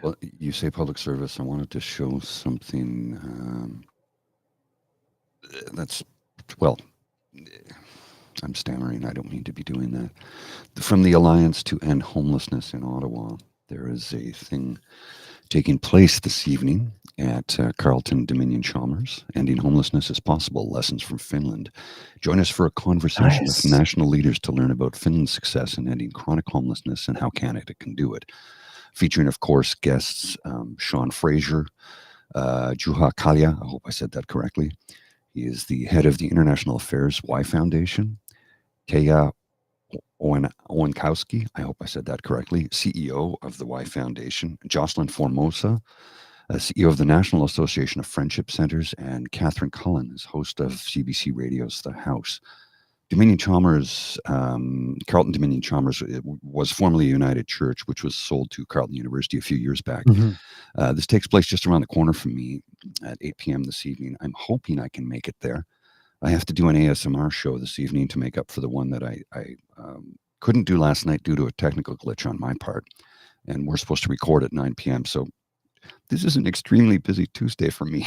S3: Well, you say public service. I wanted to show something I'm stammering. I don't mean to be doing that. From the Alliance to End Homelessness in Ottawa, there is a thing taking place this evening at Carleton Dominion Chalmers. Ending homelessness is possible. Lessons from Finland. Join us for a conversation with national leaders to learn about Finland's success in ending chronic homelessness and how Canada can do it. Featuring, of course, guests Sean Fraser, Juha Kalja. I hope I said that correctly. He is the head of the International Affairs Y Foundation. Teija Owenkowski, I hope I said that correctly, CEO of the Y Foundation. Jocelyn Formosa, CEO of the National Association of Friendship Centers. And Catherine Cullen is host of CBC Radio's The House. Dominion Chalmers, Carleton Dominion Chalmers was formerly a United Church, which was sold to Carleton University a few years back. Mm-hmm. This takes place just around the corner from me at 8 p.m. this evening. I'm hoping I can make it there. I have to do an ASMR show this evening to make up for the one that I couldn't do last night due to a technical glitch on my part. And we're supposed to record at 9 p.m. So this is an extremely busy Tuesday for me.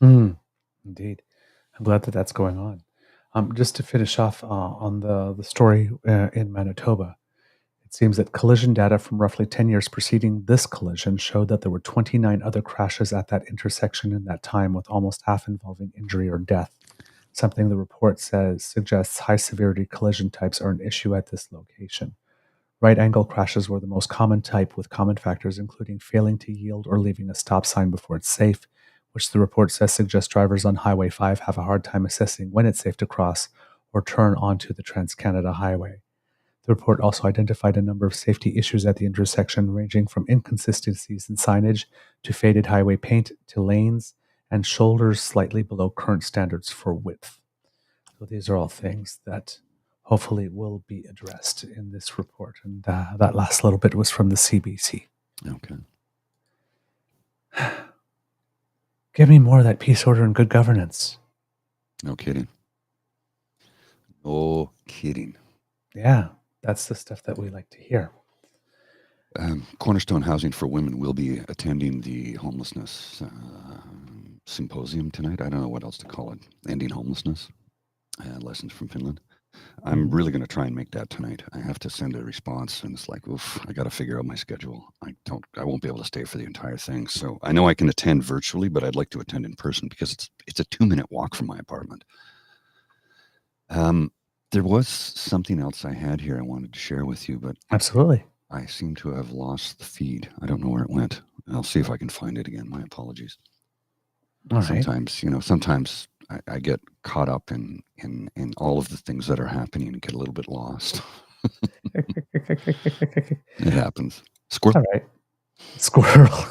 S2: Indeed. I'm glad that that's going on. Just to finish off on the story in Manitoba, it seems that collision data from roughly 10 years preceding this collision showed that there were 29 other crashes at that intersection in that time, with almost half involving injury or death. Something the report says suggests high-severity collision types are an issue at this location. Right-angle crashes were the most common type, with common factors including failing to yield or leaving a stop sign before it's safe, which the report says suggests drivers on Highway 5 have a hard time assessing when it's safe to cross or turn onto the Trans-Canada Highway. The report also identified a number of safety issues at the intersection, ranging from inconsistencies in signage to faded highway paint to lanes and shoulders slightly below current standards for width. So these are all things that hopefully will be addressed in this report. And that last little bit was from the CBC.
S3: Okay.
S2: Give me more of that peace, order, and good governance.
S3: No kidding. No kidding.
S2: Yeah, that's the stuff that we like to hear.
S3: Cornerstone Housing for Women will be attending the homelessness symposium tonight. I don't know what else to call it. Ending homelessness. Lessons from Finland. I'm really going to try and make that tonight. I have to send a response, and it's like, oof, I got to figure out my schedule. I won't be able to stay for the entire thing. So I know I can attend virtually, but I'd like to attend in person because it's a 2-minute walk from my apartment. There was something else I had here I wanted to share with you, but
S2: absolutely,
S3: I seem to have lost the feed. I don't know where it went. I'll see if I can find it again. My apologies.
S2: All
S3: sometimes,
S2: right.
S3: Sometimes I get caught up in all of the things that are happening and get a little bit lost. It happens. Squirrel.
S2: All right. Squirrel.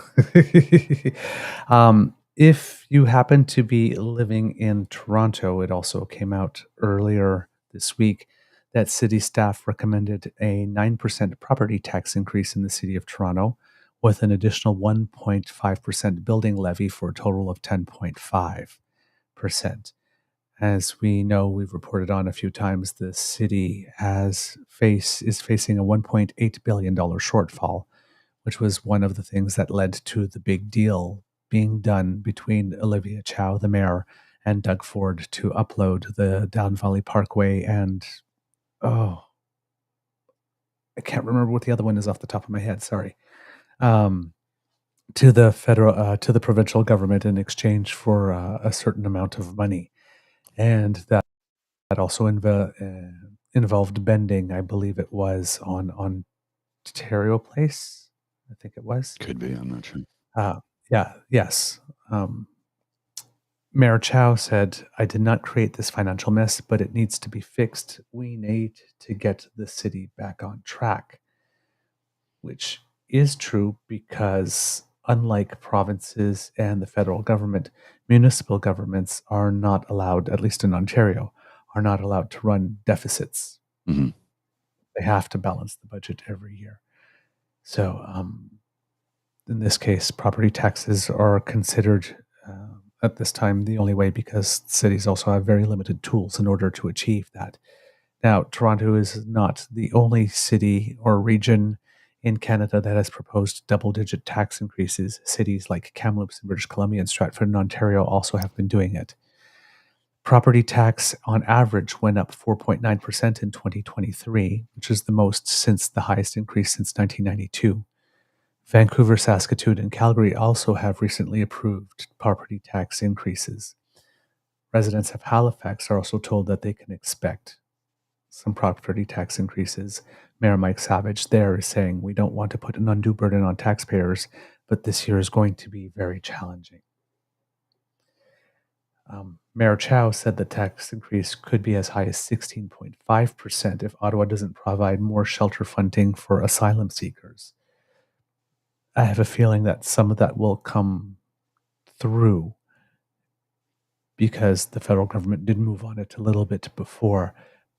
S2: If you happen to be living in Toronto, it also came out earlier this week that city staff recommended a 9% property tax increase in the city of Toronto, with an additional 1.5% building levy for a total of 10.5%. As we know, we've reported on a few times, the city is facing a $1.8 billion shortfall, which was one of the things that led to the big deal being done between Olivia Chow, the mayor, and Doug Ford to upload the Down Valley Parkway and, I can't remember what the other one is off the top of my head, sorry, to the provincial government in exchange for a certain amount of money. And that also involved bending, I believe it was, on Ontario Place. I think it was.
S3: Could be, I'm not sure.
S2: Yes. Mayor Chow said, I did not create this financial mess, but it needs to be fixed. We need to get the city back on track, which is true because unlike provinces and the federal government, municipal governments are not allowed, at least in Ontario, are not allowed to run deficits.
S3: Mhm.
S2: They have to balance the budget every year. So, in this case, property taxes are considered at this time the only way, because cities also have very limited tools in order to achieve that. Now, Toronto is not the only city or region in Canada that has proposed double-digit tax increases. Cities like Kamloops in British Columbia and Stratford in Ontario also have been doing it. Property tax on average went up 4.9% in 2023, which is the most since the highest increase since 1992. Vancouver, Saskatoon, and Calgary also have recently approved property tax increases. Residents of Halifax are also told that they can expect some property tax increases. Mayor Mike Savage there is saying, we don't want to put an undue burden on taxpayers, but this year is going to be very challenging. Mayor Chow said the tax increase could be as high as 16.5% if Ottawa doesn't provide more shelter funding for asylum seekers. I have a feeling that some of that will come through because the federal government did move on it a little bit before,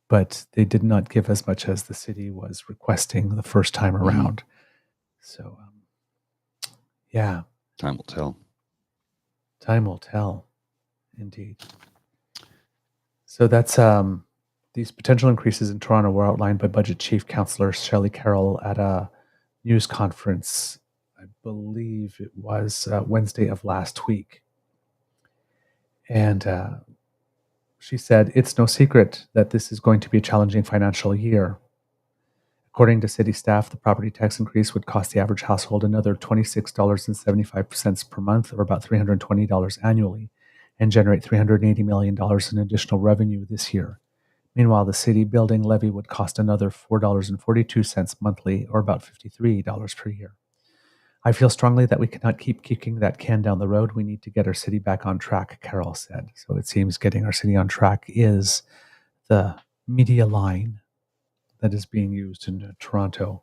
S2: but they did not give as much as the city was requesting the first time around. So, yeah.
S3: Time will tell.
S2: Time will tell, indeed. So that's these potential increases in Toronto were outlined by Budget Chief Councillor Shelley Carroll at a news conference, I believe it was Wednesday of last week. And she said, it's no secret that this is going to be a challenging financial year. According to city staff, the property tax increase would cost the average household another $26.75 per month, or about $320 annually, and generate $380 million in additional revenue this year. Meanwhile, the city building levy would cost another $4.42 monthly, or about $53 per year. I feel strongly that we cannot keep kicking that can down the road. We need to get our city back on track, Carol said. So it seems getting our city on track is the media line that is being used in Toronto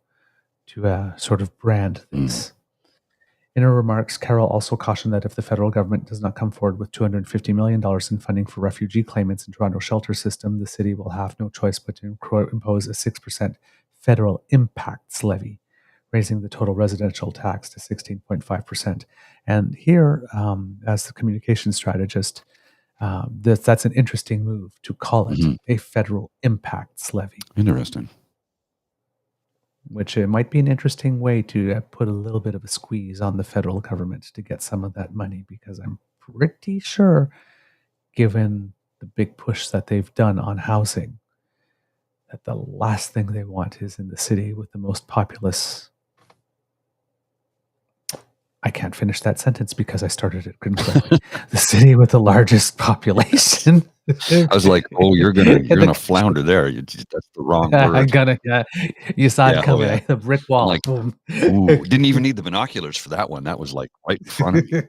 S2: to sort of brand this. In her remarks, Carol also cautioned that if the federal government does not come forward with $250 million in funding for refugee claimants in Toronto shelter system, the city will have no choice but to impose a 6% federal impacts levy, raising the total residential tax to 16.5%. And here, as the communication strategist, that's an interesting move to call it a federal impacts levy.
S3: Interesting.
S2: Which it might be an interesting way to put a little bit of a squeeze on the federal government to get some of that money, because I'm pretty sure, given the big push that they've done on housing, that the last thing they want is in the city with the most populous. I can't finish that sentence because I started it incorrectly. The city with the largest population.
S3: I was like, "Oh, you're gonna flounder there. That's the wrong word."
S2: You saw it coming. The brick wall.
S3: Like,
S2: boom.
S3: Ooh, didn't even need the binoculars for that one. That was like right in front of me.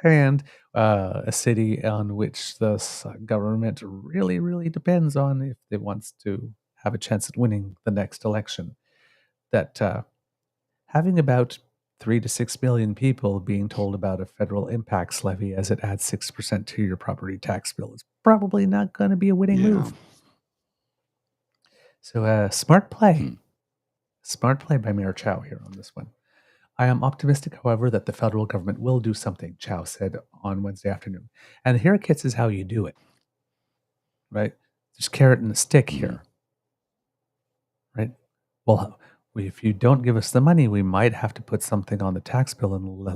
S2: And a city on which the government really, really depends on if it wants to have a chance at winning the next election. That having about 3 to 6 million people being told about a federal impacts levy as it adds 6% to your property tax bill is probably not going to be a winning move. So smart play. Smart play by Mayor Chow here on this one. I am optimistic, however, that the federal government will do something, Chow said on Wednesday afternoon. And here, kids, is how you do it. Right? There's carrot and a stick here. Right? Well, if you don't give us the money, we might have to put something on the tax bill and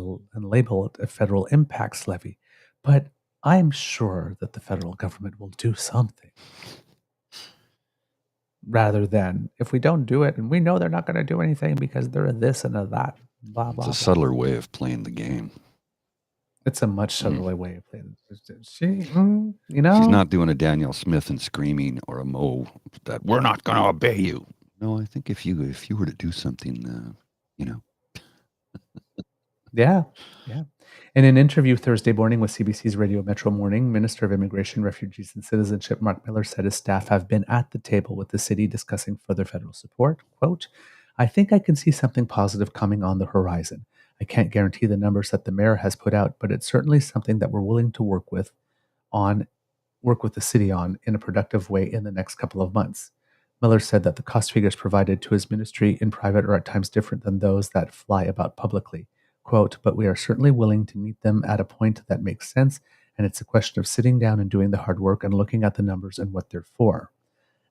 S2: label it a federal impacts levy. But I'm sure that the federal government will do something. Rather than, if we don't do it, and we know they're not going to do anything because they're a this and a that, blah, blah,
S3: It's a subtler way of playing the game.
S2: It's a much subtler way of playing. She's
S3: not doing a Danielle Smith and screaming, or a Mo that we're not going to obey you. No, I think if you were to do something,
S2: Yeah. In an interview Thursday morning with CBC's Radio Metro Morning, Minister of Immigration, Refugees and Citizenship Mark Miller said his staff have been at the table with the city discussing further federal support. Quote, I think I can see something positive coming on the horizon. I can't guarantee the numbers that the mayor has put out, but it's certainly something that we're willing to on work with the city on in a productive way in the next couple of months. Miller said that the cost figures provided to his ministry in private are at times different than those that fly about publicly. Quote, but we are certainly willing to meet them at a point that makes sense, and it's a question of sitting down and doing the hard work and looking at the numbers and what they're for.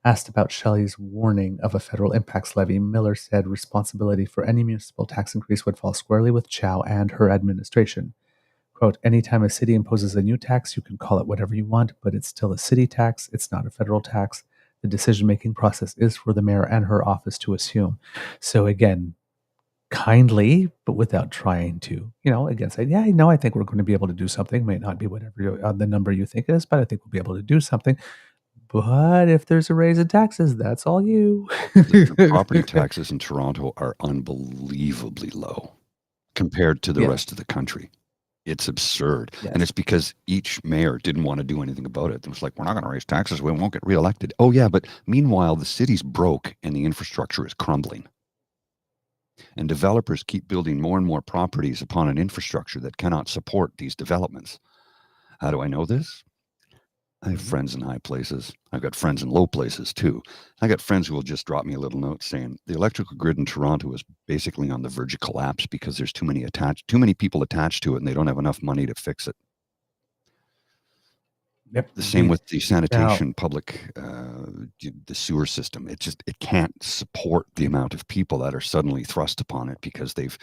S2: Asked about Shelley's warning of a federal impacts levy, Miller said responsibility for any municipal tax increase would fall squarely with Chow and her administration. Quote, anytime a city imposes a new tax, you can call it whatever you want, but it's still a city tax. It's not a federal tax. The decision-making process is for the mayor and her office to assume. So again, kindly, but without trying to, again, say, yeah, no, I think we're going to be able to do something. May not be whatever the number you think it is, but I think we'll be able to do something. But if there's a raise in taxes, that's all you.
S3: The property taxes in Toronto are unbelievably low compared to the rest of the country. It's absurd.
S2: Yes.
S3: And it's because each mayor didn't want to do anything about it. It was like, we're not going to raise taxes. We won't get reelected. Oh, yeah. But meanwhile, the city's broke and the infrastructure is crumbling. And developers keep building more and more properties upon an infrastructure that cannot support these developments. How do I know this? I have friends in high places. I've got friends in low places too. I got friends who will just drop me a little note saying the electrical grid in Toronto is basically on the verge of collapse because there's too many people attached to it, and they don't have enough money to fix it.
S2: Yep.
S3: The same with the sanitation, the sewer system. It can't support the amount of people that are suddenly thrust upon it because they've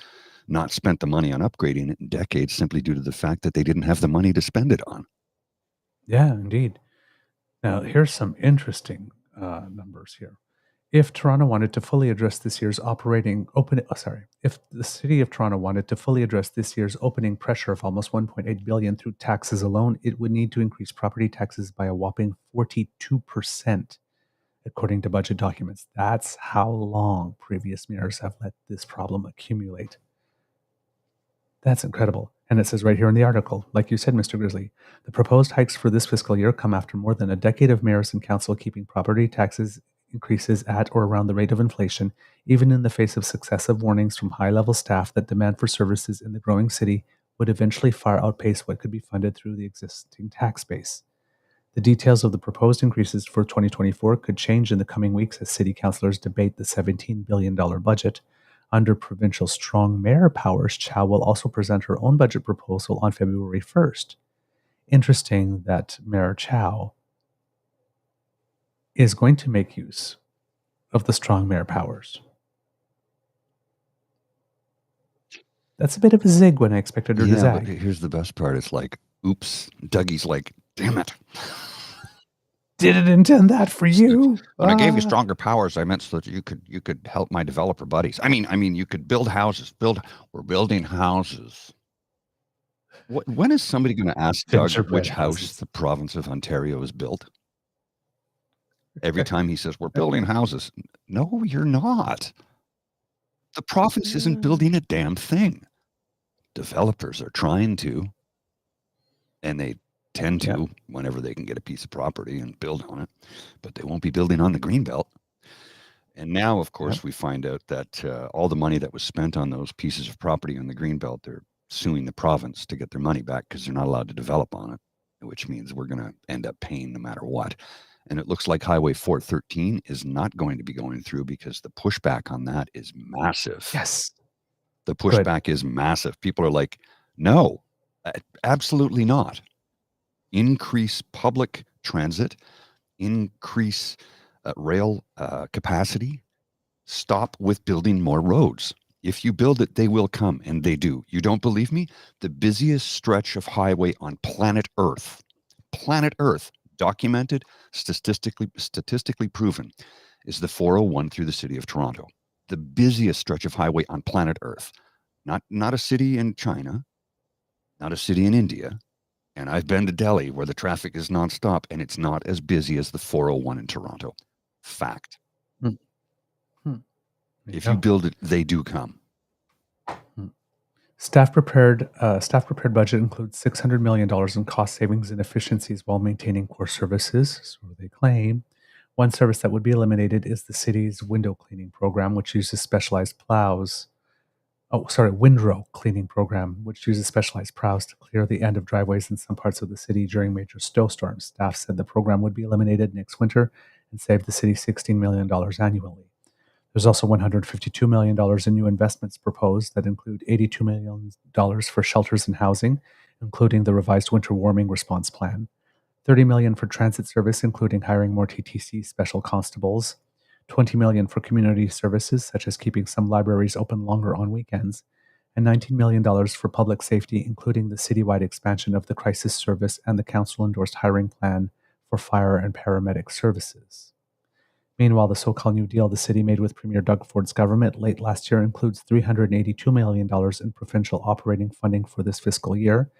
S3: not spent the money on upgrading it in decades simply due to the fact that they didn't have the money to spend it on.
S2: Yeah, indeed. Now, here's some interesting numbers here. If Toronto wanted to fully address this year's if the city of Toronto wanted to fully address this year's opening pressure of almost $1.8 billion through taxes alone, it would need to increase property taxes by a whopping 42%, according to budget documents. That's how long previous mayors have let this problem accumulate. That's incredible. And it says right here in the article, like you said, Mr. Grizzly, the proposed hikes for this fiscal year come after more than a decade of mayors and council keeping property taxes increases at or around the rate of inflation, even in the face of successive warnings from high-level staff that demand for services in the growing city would eventually far outpace what could be funded through the existing tax base. The details of the proposed increases for 2024 could change in the coming weeks as city councillors debate the $17 billion budget. Under provincial strong mayor powers, Chow will also present her own budget proposal on February 1st. Interesting that Mayor Chow is going to make use of the strong mayor powers. That's a bit of a zig when I expected her to zag.
S3: But here's the best part. It's like, oops, Dougie's like, damn it.
S2: Didn't intend that for you.
S3: When I gave you stronger powers, I meant so that you could help my developer buddies. I mean, you could build houses. We're building houses. When is somebody going to ask Doug which house the province of Ontario has built? Every time he says, we're building houses. No, you're not. The province isn't building a damn thing. Developers are trying to, and they tend to whenever they can get a piece of property and build on it, but they won't be building on the Greenbelt. And now, of course, we find out that all the money that was spent on those pieces of property on the Greenbelt, they're suing the province to get their money back because they're not allowed to develop on it, which means we're going to end up paying no matter what. And it looks like Highway 413 is not going to be going through because the pushback on that is massive.
S2: Yes.
S3: The pushback is massive. People are like, no, absolutely not. Increase public transit, increase rail capacity, stop with building more roads. If you build it, they will come, and they do. You don't believe me? The busiest stretch of highway on planet Earth, documented, statistically proven, is the 401 through the city of Toronto. The busiest stretch of highway on planet Earth. Not a city in China, not a city in India. And I've been to Delhi where the traffic is nonstop, and it's not as busy as the 401 in Toronto. Fact. If you build it, they do come.
S2: Staff prepared budget includes $600 million in cost savings and efficiencies while maintaining core services, so they claim. One service that would be eliminated is the city's window cleaning program, which uses specialized plows. Windrow cleaning program, which uses specialized plows to clear the end of driveways in some parts of the city during major snowstorms. Staff said the program would be eliminated next winter and save the city $16 million annually. There's also $152 million in new investments proposed that include $82 million for shelters and housing, including the revised winter warming response plan, $30 million for transit service, including hiring more TTC special constables, $20 million for community services, such as keeping some libraries open longer on weekends, and $19 million for public safety, including the citywide expansion of the crisis service and the council-endorsed hiring plan for fire and paramedic services. Meanwhile, the so-called New Deal the city made with Premier Doug Ford's government late last year includes $382 million in provincial operating funding for this fiscal year.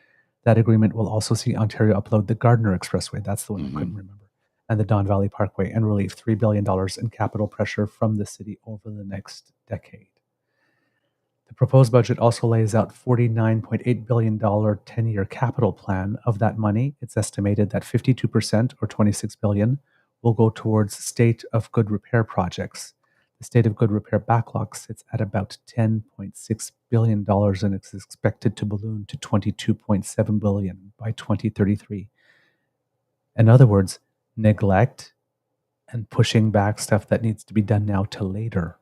S2: That agreement will also see Ontario upload the Gardiner Expressway, that's the one I couldn't remember, and the Don Valley Parkway, and relieve $3 billion in capital pressure from the city over the next decade. The proposed budget also lays out $49.8 billion 10-year capital plan. Of that money, it's estimated that 52%, or $26 billion, will go towards state of good repair projects. The state of good repair backlog sits at about $10.6 billion and is expected to balloon to $22.7 billion by 2033. In other words, neglect and pushing back stuff that needs to be done now to later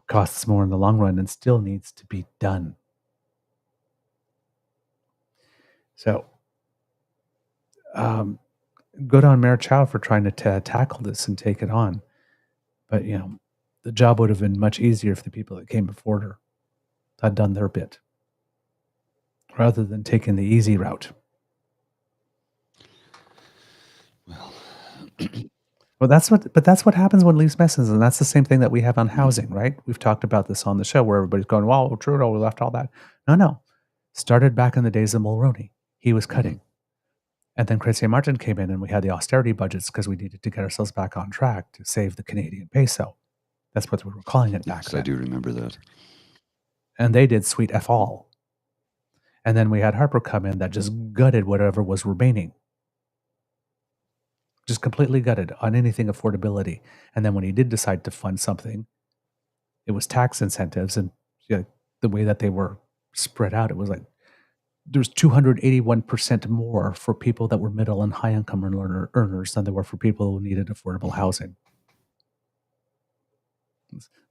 S2: costs more in the long run and still needs to be done. So, good on Mayor Chow for trying to tackle this and take it on. But, the job would have been much easier if the people that came before her had done their bit, rather than taking the easy route. Well, that's what happens when leaves messes, and that's the same thing that we have on housing, right? We've talked about this on the show where everybody's going, well, Trudeau, we left all that. No. Started back in the days of Mulroney. He was cutting. And then Chrétien Martin came in and we had the austerity budgets because we needed to get ourselves back on track to save the Canadian peso. That's what we were calling it back then.
S3: I do remember that.
S2: And they did sweet F all. And then we had Harper come in that just gutted whatever was remaining. Just completely gutted on anything affordability. And then when he did decide to fund something, it was tax incentives, and the way that they were spread out, it was like there was 281% more for people that were middle and high income earners than there were for people who needed affordable housing.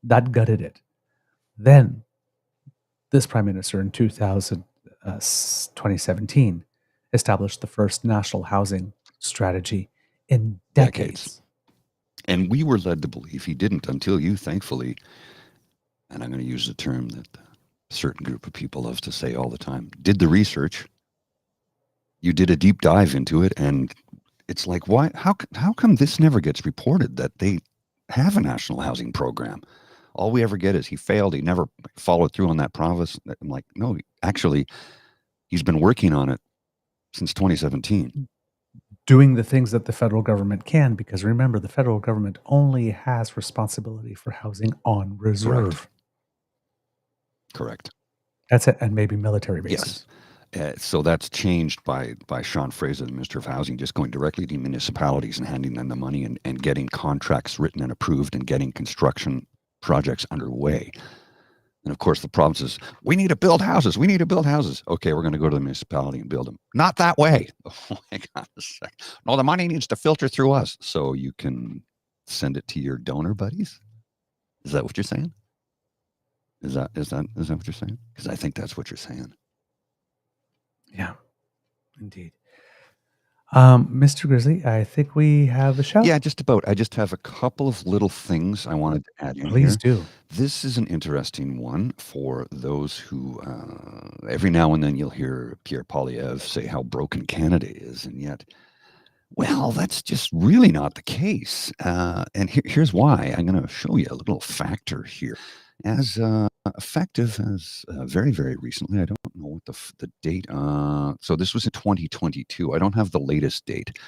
S2: That gutted it. Then this prime minister in 2017 established the first national housing strategy in decades.
S3: And we were led to believe he didn't until you, thankfully, and I'm going to use the term that a certain group of people loves to say all the time, did the research. You did a deep dive into it, and it's like, why? How come this never gets reported that they have a national housing program? All we ever get is he failed. He never followed through on that promise. I'm like, no, actually, he's been working on it since 2017.
S2: Doing the things that the federal government can, because remember, the federal government only has responsibility for housing on reserve.
S3: Correct.
S2: That's it, and maybe military bases.
S3: Yes. So that's changed by Sean Fraser, the Minister of Housing, just going directly to municipalities and handing them the money and getting contracts written and approved and getting construction projects underway. And of course, the provinces, we need to build houses. We need to build houses. Okay, we're going to go to the municipality and build them. Not that way. Oh my God. No, the money needs to filter through us so you can send it to your donor buddies. Is that what you're saying? Is that what you're saying? Because I think that's what you're saying.
S2: Yeah, indeed. Mr. Grizzly, I think we have a show.
S3: Yeah, just about. I just have a couple of little things I wanted to add in.
S2: Please do.
S3: This is an interesting one for those who, every now and then you'll hear Pierre Poilievre say how broken Canada is, and yet, well, that's just really not the case. And here's why. I'm going to show you a little factor here. As effective as very, very recently, I don't know what the date. So this was in 2022. I don't have the latest date,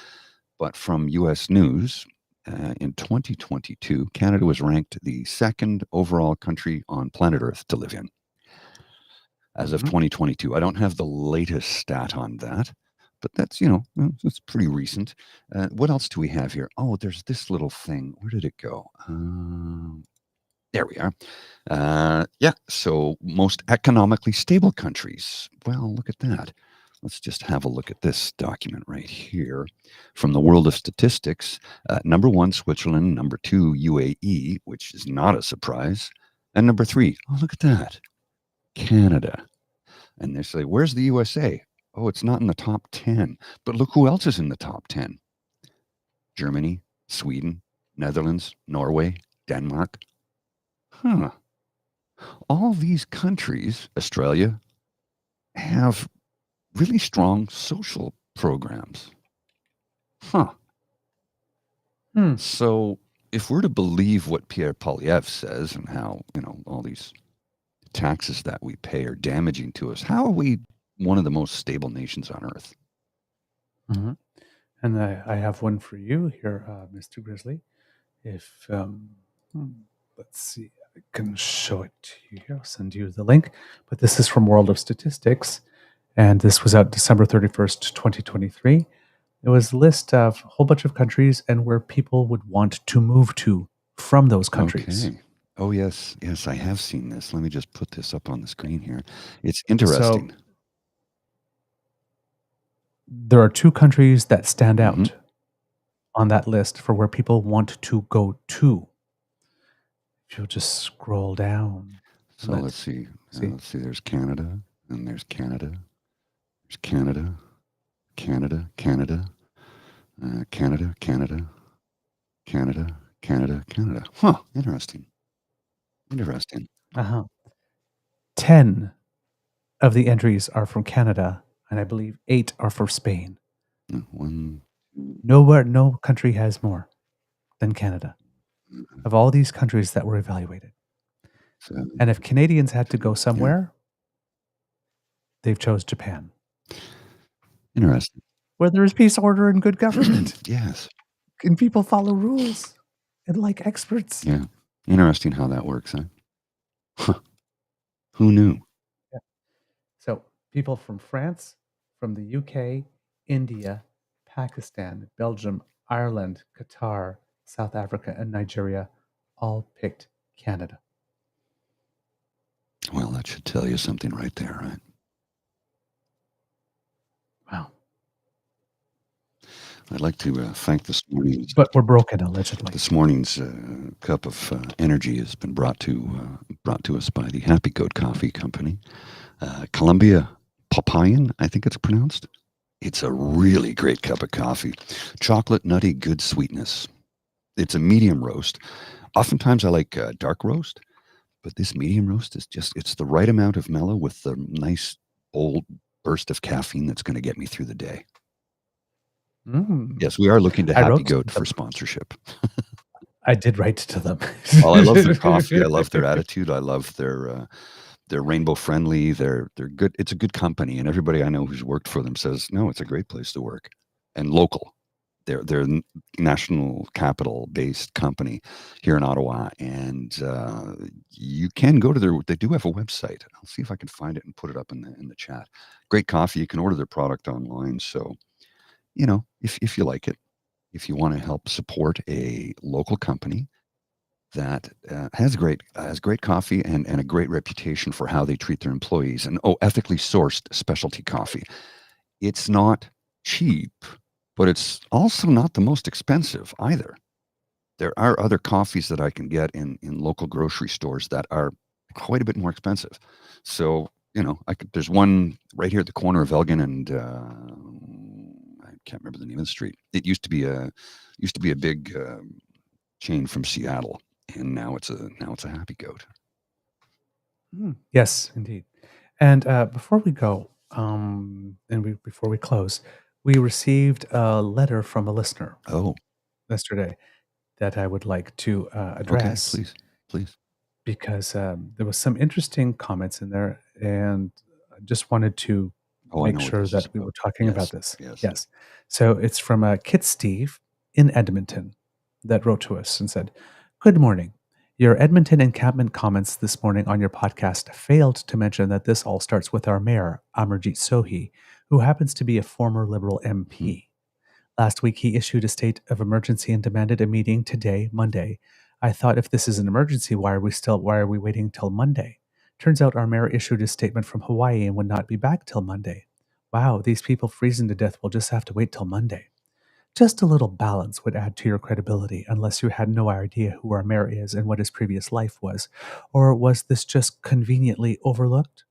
S3: but from U.S. News, in 2022, Canada was ranked the second overall country on planet Earth to live in. As of 2022, I don't have the latest stat on that, But that's, it's pretty recent. What else do we have here? Oh, there's this little thing. Where did it go? There we are. Yeah, so most economically stable countries. Well, look at that. Let's just have a look at this document right here from the World of Statistics. Number one, Switzerland. Number two, UAE, which is not a surprise. And number three, oh, look at that, Canada. And they say, where's the USA? Oh, it's not in the top 10. But look who else is in the top 10. Germany, Sweden, Netherlands, Norway, Denmark. Huh. All these countries, Australia, have really strong social programs. Huh. So if we're to believe what Pierre Poilievre says and how, all these taxes that we pay are damaging to us, how are we one of the most stable nations on earth?
S2: Mm-hmm. And I have one for you here, Mr. Grizzly. If, let's see, I can show it to you here. I'll send you the link. But this is from World of Statistics. And this was out December 31st, 2023. It was a list of a whole bunch of countries and where people would want to move to from those countries.
S3: Okay. Oh, yes. Yes, I have seen this. Let me just put this up on the screen here. It's interesting.
S2: So, there are two countries that stand out on that list for where people want to go to. If you'll just scroll down.
S3: So let's see. Let's see. There's Canada, and there's Canada. There's Canada, Canada, Canada, Canada, Canada, Canada, Canada, Canada. Huh. Interesting. Interesting.
S2: 10 of the entries are from Canada, and I believe 8 are for Spain. No country has more than Canada of all these countries that were evaluated. And if Canadians had to go somewhere, they've chose Japan.
S3: Interesting.
S2: Where there is peace, order, and good government.
S3: Yes.
S2: And people follow rules and like experts.
S3: Yeah. Interesting how that works, huh? Huh. Who knew?
S2: Yeah. So people from France, from the UK, India, Pakistan, Belgium, Ireland, Qatar, South Africa, and Nigeria all picked Canada.
S3: Well, that should tell you something right there, right?
S2: Wow.
S3: I'd like to thank this morning's...
S2: But we're broken, allegedly.
S3: This morning's cup of energy has been brought to us by the Happy Goat Coffee Company. Columbia Papayan, I think it's pronounced. It's a really great cup of coffee. Chocolate, nutty, good sweetness. It's a medium roast. Oftentimes I like dark roast, but this medium roast is it's the right amount of mellow with the nice bold burst of caffeine that's going to get me through the day. Yes, we are looking to Happy Goat for sponsorship.
S2: I did write to them.
S3: Oh, I love their coffee. I love their attitude. I love their rainbow friendly. They're good. It's a good company, and everybody I know who's worked for them says, no, it's a great place to work and local. They're a national capital based company here in Ottawa, and you can go to they do have a website. I'll see if I can find it and put it up in the chat. Great coffee. You can order their product online. So, if you like it, if you want to help support a local company that has great coffee and a great reputation for how they treat their employees, and ethically sourced specialty coffee. It's not cheap, but it's also not the most expensive either. There are other coffees that I can get in local grocery stores that are quite a bit more expensive. So, there's one right here at the corner of Elgin and I can't remember the name of the street. It used to be a big chain from Seattle, and now it's a Happy Goat.
S2: Yes, indeed. And before we go, before we close, we received a letter from a listener. Yesterday, that I would like to address.
S3: Okay, please.
S2: Because there was some interesting comments in there, and I just wanted to make sure that we were talking about this. Yes. So it's from Kit Steve in Edmonton that wrote to us and said, "Good morning. Your Edmonton encampment comments this morning on your podcast failed to mention that this all starts with our mayor, Amarjeet Sohi, who happens to be a former Liberal MP. Last week, he issued a state of emergency and demanded a meeting today, Monday. I thought, if this is an emergency, why are we waiting till Monday? Turns out our mayor issued a statement from Hawaii and would not be back till Monday. Wow, these people freezing to death will just have to wait till Monday. Just a little balance would add to your credibility, unless you had no idea who our mayor is and what his previous life was. Or was this just conveniently overlooked?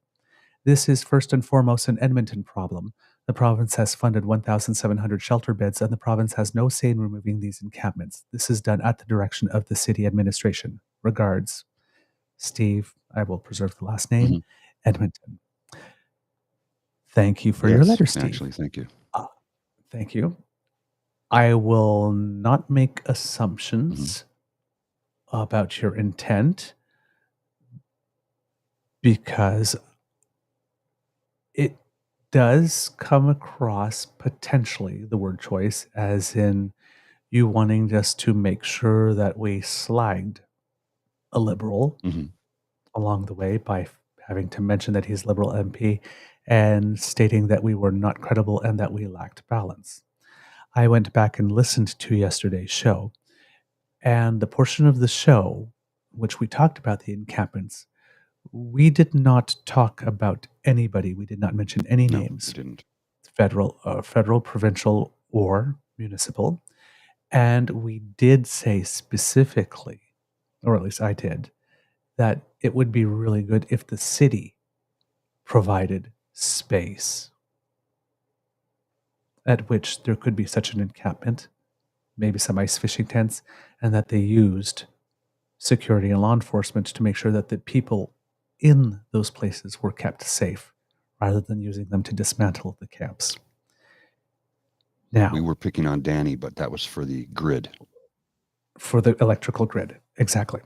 S2: This is first and foremost an Edmonton problem. The province has funded 1,700 shelter beds, and the province has no say in removing these encampments. This is done at the direction of the city administration. Regards, Steve, I will preserve the last name, Edmonton. Thank you for your letter, Steve.
S3: Actually, thank you.
S2: Thank you. I will not make assumptions about your intent because it does come across potentially, the word choice, as in you wanting just to make sure that we slagged a Liberal along the way by having to mention that he's Liberal MP and stating that we were not credible and that we lacked balance. I went back and listened to yesterday's show, and the portion of the show which we talked about the encampments, we did not talk about anybody. We did not mention any names.
S3: We didn't.
S2: Federal, provincial, or municipal. And we did say specifically, or at least I did, that it would be really good if the city provided space at which there could be such an encampment, maybe some ice fishing tents, and that they used security and law enforcement to make sure that the people in those places were kept safe rather than using them to dismantle the camps. Now,
S3: we were picking on Danny, but that was for the grid.
S2: For the electrical grid, exactly.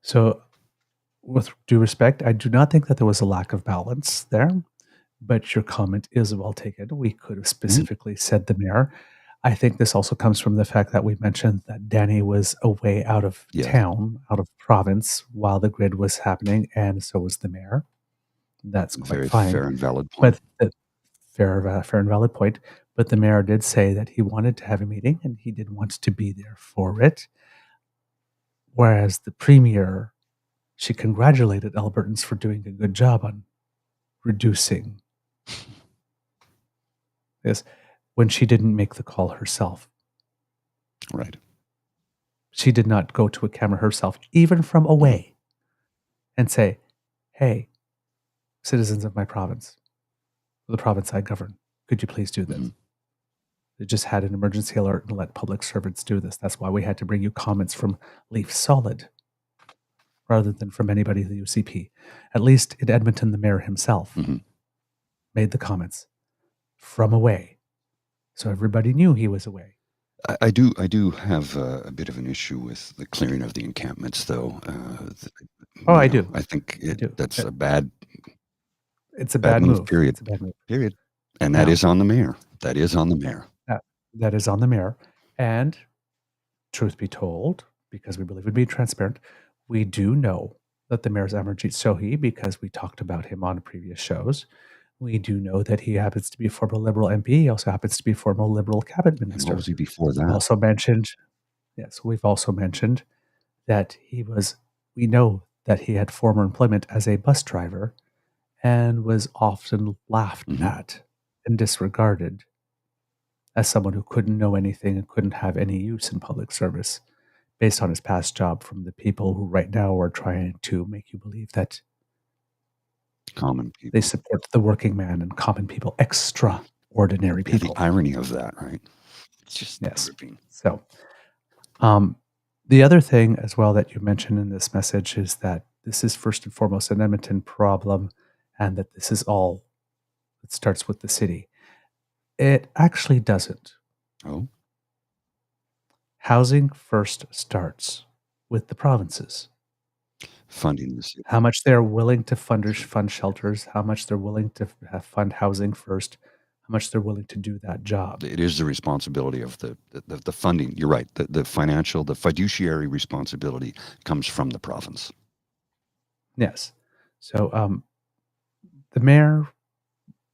S2: So, with due respect, I do not think that there was a lack of balance there, but your comment is well taken. We could have specifically said the mayor. I think this also comes from the fact that we mentioned that Danny was away out of town, out of province, while the grid was happening, and so was the mayor. That's quite
S3: Very
S2: fine.
S3: fair and valid point.
S2: But fair and valid point. But the mayor did say that he wanted to have a meeting and he did want to be there for it. Whereas the premier, she congratulated Albertans for doing a good job on reducing this when she didn't make the call herself.
S3: Right.
S2: She did not go to a camera herself, even from away, and say, hey, citizens of my province, the province I govern, could you please do this? They just had an emergency alert and let public servants do this. That's why we had to bring you comments from Leaf Solid rather than from anybody in the UCP. At least in Edmonton, the mayor himself made the comments from away. So everybody knew he was away.
S3: I do have a bit of an issue with the clearing of the encampments, though.
S2: I do.
S3: I think that's
S2: a
S3: bad.
S2: It's a bad move.
S3: Period.
S2: It's a bad move.
S3: Period. And that is on the mayor. That is on the mayor.
S2: That is on the mayor. And truth be told, because we believe we'd be transparent, we do know that the mayor is Amarjeet Sohi because we talked about him on previous shows. We do know that he happens to be a former Liberal MP. He also happens to be a former Liberal cabinet minister.
S3: What was he before that?
S2: We've also mentioned that we know that he had former employment as a bus driver and was often laughed at and disregarded as someone who couldn't know anything and couldn't have any use in public service based on his past job from the people who right now are trying to make you believe that
S3: common people.
S2: They support the working man and common people, extraordinary people.
S3: The irony of that, right? It's just gripping.
S2: So, the other thing as well that you mentioned in this message is that this is first and foremost an Edmonton problem and that this is all, it starts with the city. It actually doesn't.
S3: Oh?
S2: Housing first starts with the provinces.
S3: Funding the city.
S2: How much they're willing to fund shelters, how much they're willing to fund housing first, how much they're willing to do that job.
S3: It is the responsibility of the funding. You're right. The fiduciary responsibility comes from the province.
S2: Yes. So the mayor,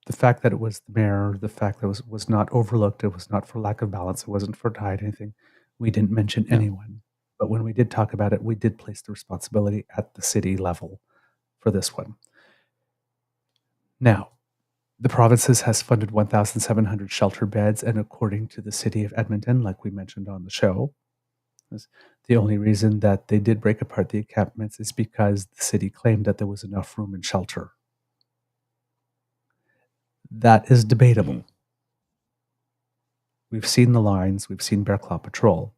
S2: the fact that it was the mayor, the fact that it was not overlooked, it was not for lack of balance, it wasn't for hide anything. We didn't mention anyone. But when we did talk about it, we did place the responsibility at the city level for this one. Now, the provinces has funded 1,700 shelter beds, and according to the city of Edmonton, like we mentioned on the show, the only reason that they did break apart the encampments is because the city claimed that there was enough room and shelter. That is debatable.
S3: Mhm.
S2: We've seen the lines, we've seen Bear Claw Patrol,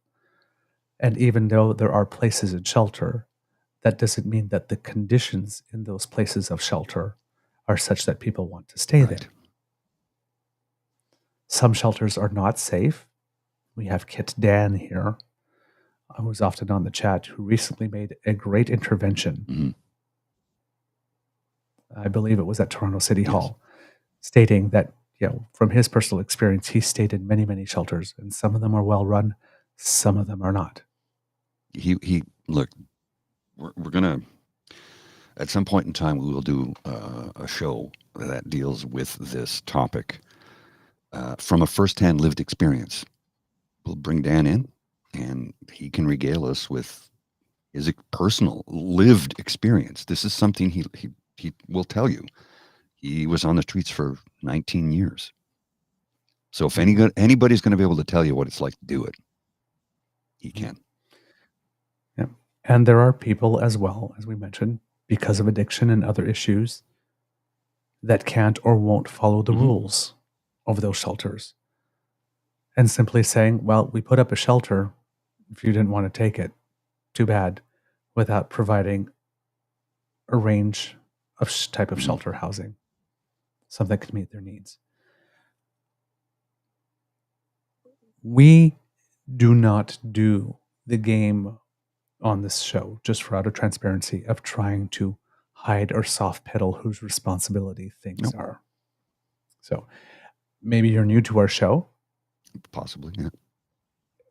S2: and even though there are places in shelter, that doesn't mean that the conditions in those places of shelter are such that people want to stay there. Some shelters are not safe. We have Kit Dan here, who's often on the chat, who recently made a great intervention.
S3: Mhm.
S2: I believe it was at Toronto City Hall, stating that, from his personal experience, he stayed in many, many shelters, and some of them are well run, some of them are not.
S3: He look, we're gonna, at some point in time, we will do a show that deals with this topic from a firsthand lived experience. We'll bring Dan in, and he can regale us with his personal lived experience. This is something he will tell you. He was on the streets for 19 years. So if anybody's going to be able to tell you what it's like to do it, he can.
S2: Yeah. And there are people as well, as we mentioned, because of addiction and other issues, that can't or won't follow the rules of those shelters. And simply saying, well, we put up a shelter. If you didn't want to take it, too bad, without providing a range of type of shelter housing, something that could meet their needs. We do not do the game on this show, just for out of transparency, of trying to hide or soft pedal whose responsibility things are. So maybe you're new to our show.
S3: Possibly, yeah.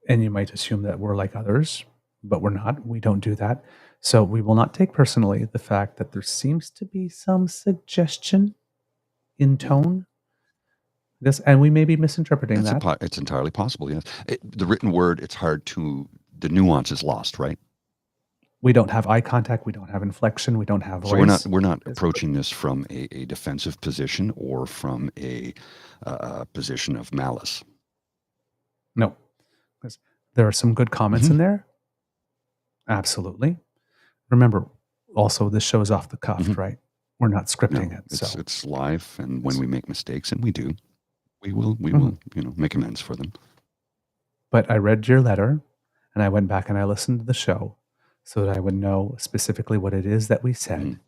S2: And you might assume that we're like others, but we're not. We don't do that. So we will not take personally the fact that there seems to be some suggestion in tone. This, and we may be misinterpreting that.
S3: It's entirely possible, yes. The written word, it's hard to, the nuance is lost, right?
S2: We don't have eye contact. We don't have inflection. We don't have voice.
S3: So we're not approaching this from a defensive position or from a position of malice.
S2: No. Because there are some good comments in there. Absolutely. Remember, also, this show is off the cuff, right? We're not scripting it.
S3: It's live, and when we make mistakes, and we do, we will make amends for them.
S2: But I read your letter, and I went back and I listened to the show so that I would know specifically what it is that we said,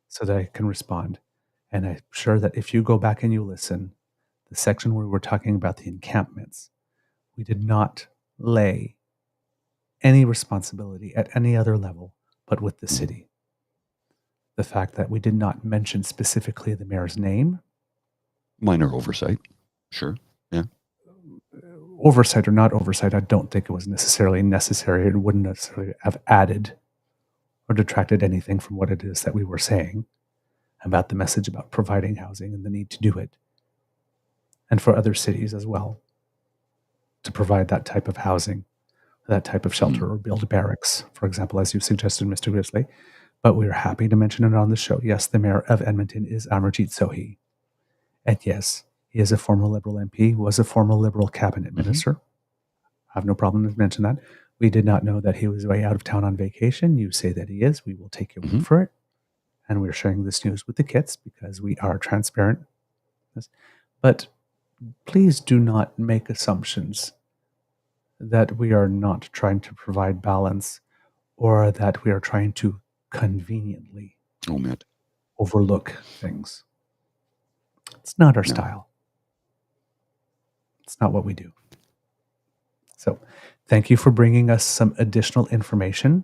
S2: so that I can respond. And I'm sure that if you go back and you listen, the section where we're talking about the encampments, we did not lay any responsibility at any other level but with the city. The fact that we did not mention specifically the mayor's name.
S3: Minor oversight. Sure. Yeah.
S2: Oversight or not oversight, I don't think it was necessarily necessary. It wouldn't necessarily have added or detracted anything from what it is that we were saying about the message about providing housing and the need to do it. And for other cities as well, to provide that type of housing, that type of shelter, or build barracks, for example, as you suggested, Mr. Grizzly. But we are happy to mention it on the show. Yes, the mayor of Edmonton is Amarjeet Sohi. And yes, he is a former Liberal MP, was a former Liberal cabinet minister. I have no problem to mention that. We did not know that he was way out of town on vacation. You say that he is. We will take your word for it. And we're sharing this news with the kids because we are transparent. But please do not make assumptions that we are not trying to provide balance or that we are trying to conveniently overlook things. It's not our style. It's not what we do. So thank you for bringing us some additional information.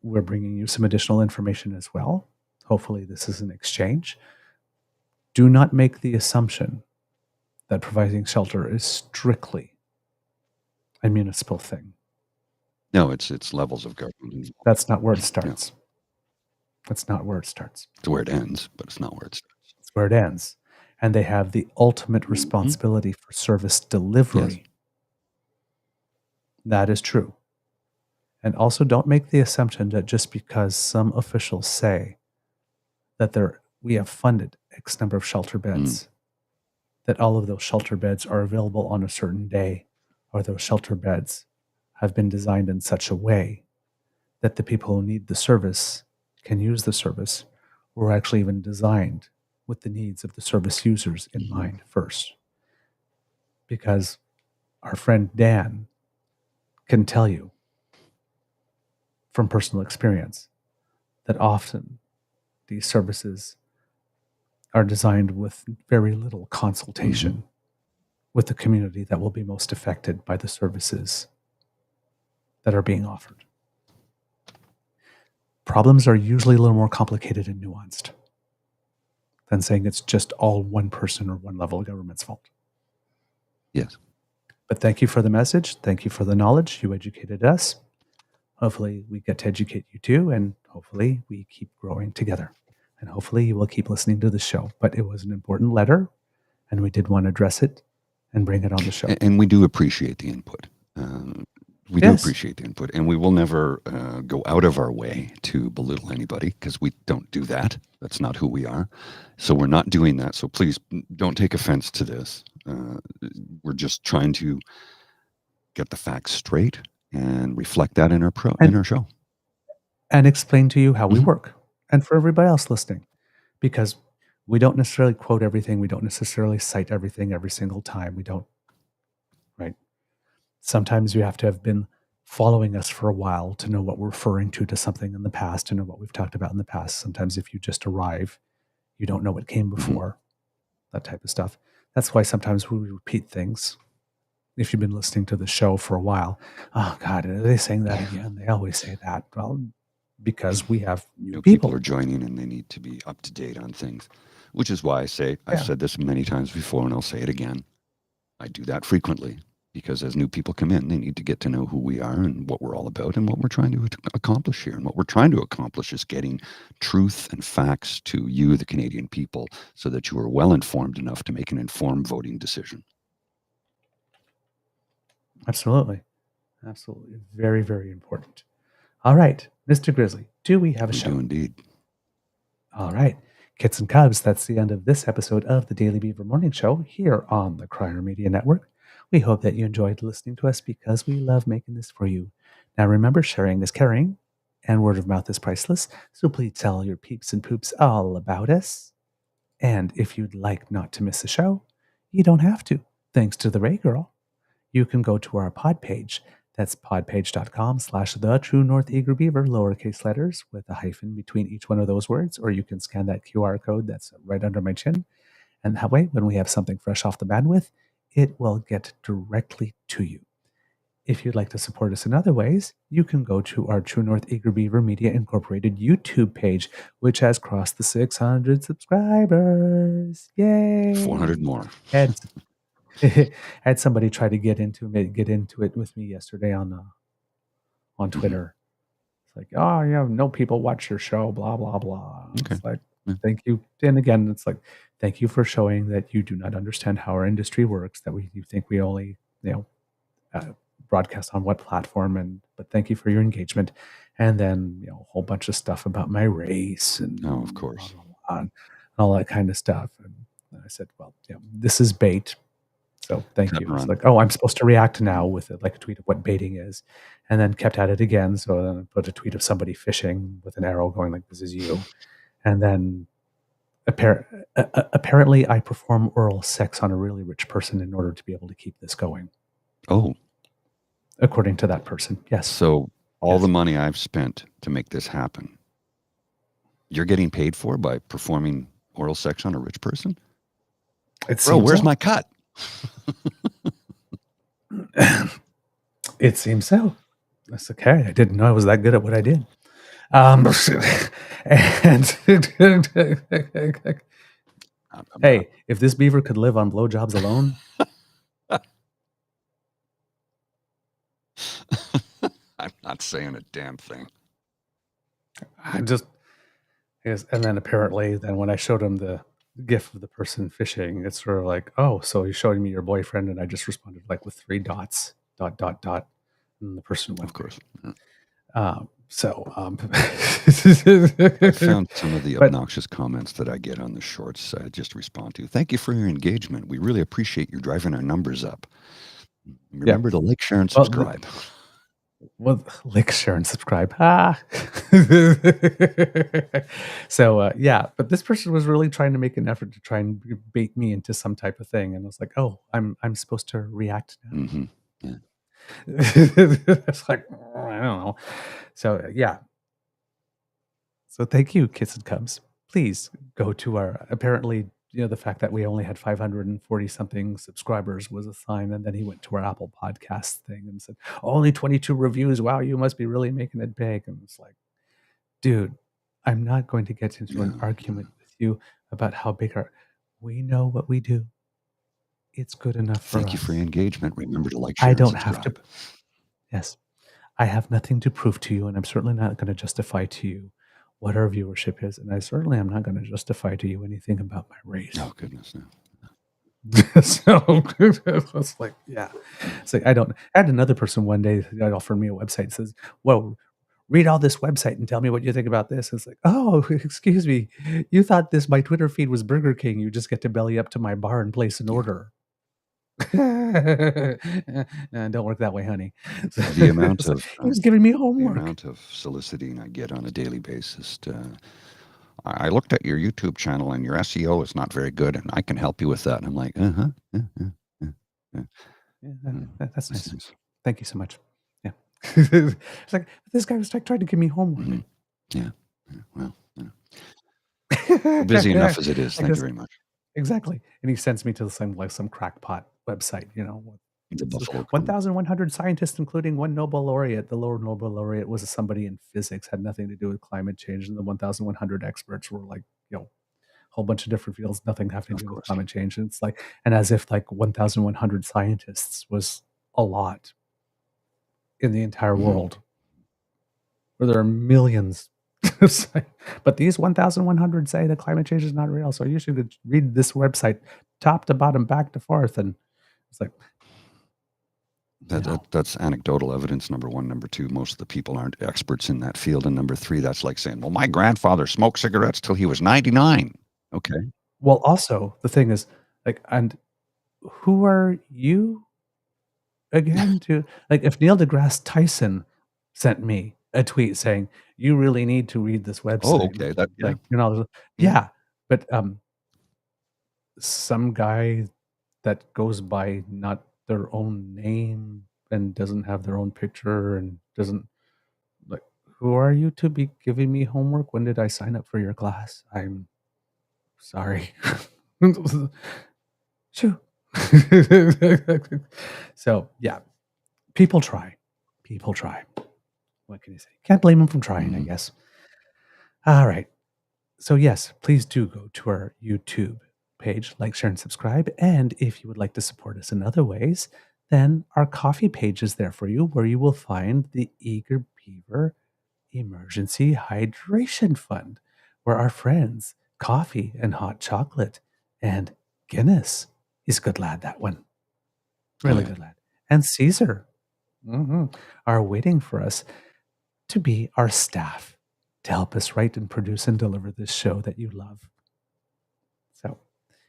S2: We're bringing you some additional information as well. Hopefully this is an exchange. Do not make the assumption that providing shelter is strictly a municipal thing.
S3: No, it's levels of government.
S2: That's not where it starts. That's not where it starts.
S3: It's where it ends, but it's not where it starts.
S2: It's where it ends. And they have the ultimate responsibility for service delivery.
S3: Yes.
S2: That is true. And also don't make the assumption that just because some officials say that we have funded X number of shelter beds, that all of those shelter beds are available on a certain day, or those shelter beds have been designed in such a way that the people who need the service can use the service, or actually even designed with the needs of the service users in mind first. Because our friend Dan can tell you from personal experience that often these services are designed with very little consultation with the community that will be most affected by the services that are being offered. Problems are usually a little more complicated and nuanced than saying it's just all one person or one level of government's fault.
S3: Yes.
S2: But thank you for the message. Thank you for the knowledge. You educated us. Hopefully we get to educate you too, and hopefully we keep growing together. And hopefully you will keep listening to the show. But it was an important letter, and we did want to address it and bring it on the show.
S3: And we do appreciate the input. We do appreciate the input, and we will never go out of our way to belittle anybody, because we don't do that. That's not who we are. So we're not doing that. So please don't take offense to this. We're just trying to get the facts straight and reflect that in our show.
S2: And explain to you how we work, and for everybody else listening, because we don't necessarily quote everything. We don't necessarily cite everything every single time. We don't, right? Sometimes you have to have been following us for a while to know what we're referring to something in the past, to know what we've talked about in the past. Sometimes if you just arrive, you don't know what came before, that type of stuff. That's why sometimes we repeat things. If you've been listening to the show for a while, oh God, are they saying that again? They always say that. Well, because we have new
S3: people are joining and they need to be up to date on things, which is why I've said this many times before, and I'll say it again. I do that frequently, because as new people come in, they need to get to know who we are and what we're all about and what we're trying to accomplish here. And what we're trying to accomplish is getting truth and facts to you, the Canadian people, so that you are well informed enough to make an informed voting decision.
S2: Absolutely. Absolutely. Very, very important. All right, Mr. Grizzly, do we have a show?
S3: We do indeed.
S2: All right. Kits and Cubs, that's the end of this episode of the Daily Beaver Morning Show here on the Crier Media Network. We hope that you enjoyed listening to us, because we love making this for you. Now remember, sharing is caring, and word of mouth is priceless, so please tell your peeps and poops all about us. And if you'd like not to miss a show, you don't have to. Thanks to the Ray Girl. You can go to our pod page. That's podpage.com/The True North Eager Beaver, lowercase letters with a hyphen between each one of those words, or you can scan that QR code that's right under my chin. And that way, when we have something fresh off the bandwidth, it will get directly to you. If you'd like to support us in other ways, you can go to our True North Eager Beaver Media Incorporated YouTube page, which has crossed the 600 subscribers. Yay!
S3: 400 more.
S2: Had somebody try to get into it with me yesterday on Twitter. It's like, oh yeah, no people watch your show, blah blah blah.
S3: Okay.
S2: It's like, thank you. And again, it's like, thank you for showing that you do not understand how our industry works. That you think we only broadcast on what platform, but thank you for your engagement. And then a whole bunch of stuff about my race and
S3: of course,
S2: and all that kind of stuff. And I said, well, this is bait. So thank you. It's like, oh, I'm supposed to react now with a tweet of what baiting is, and then kept at it again. So then I put a tweet of somebody fishing with an arrow going like, this is you. And then apparently I perform oral sex on a really rich person in order to be able to keep this going.
S3: Oh.
S2: According to that person, yes.
S3: So all the money I've spent to make this happen, you're getting paid for by performing oral sex on a rich person? Bro, where's my cut?
S2: It seems so. That's okay. I didn't know I was that good at what I did. And Hey, if this beaver could live on blowjobs alone,
S3: I'm not saying a damn thing.
S2: yes. And then apparently, then when I showed him the gif of the person fishing, it's sort of like, oh, so you're showing me your boyfriend, and I just responded like with 3 dots, dot dot dot, and the person went.
S3: Of course.
S2: I
S3: found some of the obnoxious comments that I get on the shorts. I just respond to. Thank you for your engagement. We really appreciate you driving our numbers up. Remember to like, share, and subscribe.
S2: Well, like, share, and subscribe. So yeah, but this person was really trying to make an effort to try and bait me into some type of thing, and I was like, oh, I'm supposed to react now.
S3: Mm-hmm. Yeah.
S2: It's like, I don't know. So yeah. So thank you, Kids and Cubs. Please go to our, apparently, the fact that we only had 540 something subscribers was a sign. And then he went to our Apple Podcast thing and said, only 22 reviews. Wow, you must be really making it big. And it's like, dude, I'm not going to get into an argument with you about how big we know what we do. It's good enough for us.
S3: Thank you for your engagement. Remember to like, share, and subscribe.
S2: Have to. Yes. I have nothing to prove to you, and I'm certainly not going to justify to you what our viewership is, and I certainly am not going to justify to you anything about my race.
S3: Oh, goodness, no.
S2: So it's like, yeah. It's like, I had another person one day that offered me a website, says, well, read all this website and tell me what you think about this. It's like, oh, excuse me. You thought my Twitter feed was Burger King. You just get to belly up to my bar and place an order. Don't work that way, honey.
S3: The amount of
S2: he was giving me homework.
S3: The amount of soliciting I get on a daily basis. I looked at your YouTube channel and your SEO is not very good, and I can help you with that. And I'm like,
S2: that's nice. Thank you so much. Yeah, it's like this guy was like trying to give me homework.
S3: Mm-hmm. Yeah. Well, we're busy enough as it is. Thank you very much.
S2: Exactly. And he sends me to some crackpot website,
S3: The Buffalo
S2: 1,100 scientists, including one Nobel laureate. The lower Nobel laureate was somebody in physics, had nothing to do with climate change. And the 1,100 experts were like, a whole bunch of different fields, nothing having to do with climate change. And it's like, and as if like 1,100 scientists was a lot in the entire world, where there are millions. But these 1,100 say that climate change is not real. So you should read this website top to bottom, back to forth. And it's like,
S3: that's anecdotal evidence, number one. Number two, most of the people aren't experts in that field. And number three, that's like saying, well, my grandfather smoked cigarettes till he was 99. Okay.
S2: Well, also the thing is, like, and who are you again to, like, if Neil deGrasse Tyson sent me a tweet saying, you really need to read this website.
S3: Oh, okay.
S2: But some guy that goes by not their own name and doesn't have their own picture and doesn't, like, who are you to be giving me homework? When did I sign up for your class? I'm sorry. Shoo. So yeah, people try. What can you say? Can't blame them from trying, I guess. All right. So yes, please do go to our YouTube page, like, share, and subscribe. And if you would like to support us in other ways, then our coffee page is there for you, where you will find the Eager Beaver Emergency Hydration Fund, where our friends Coffee and Hot Chocolate and Guinness is a good lad, that one. Really good lad. And Caesar are waiting for us to be our staff to help us write and produce and deliver this show that you love. So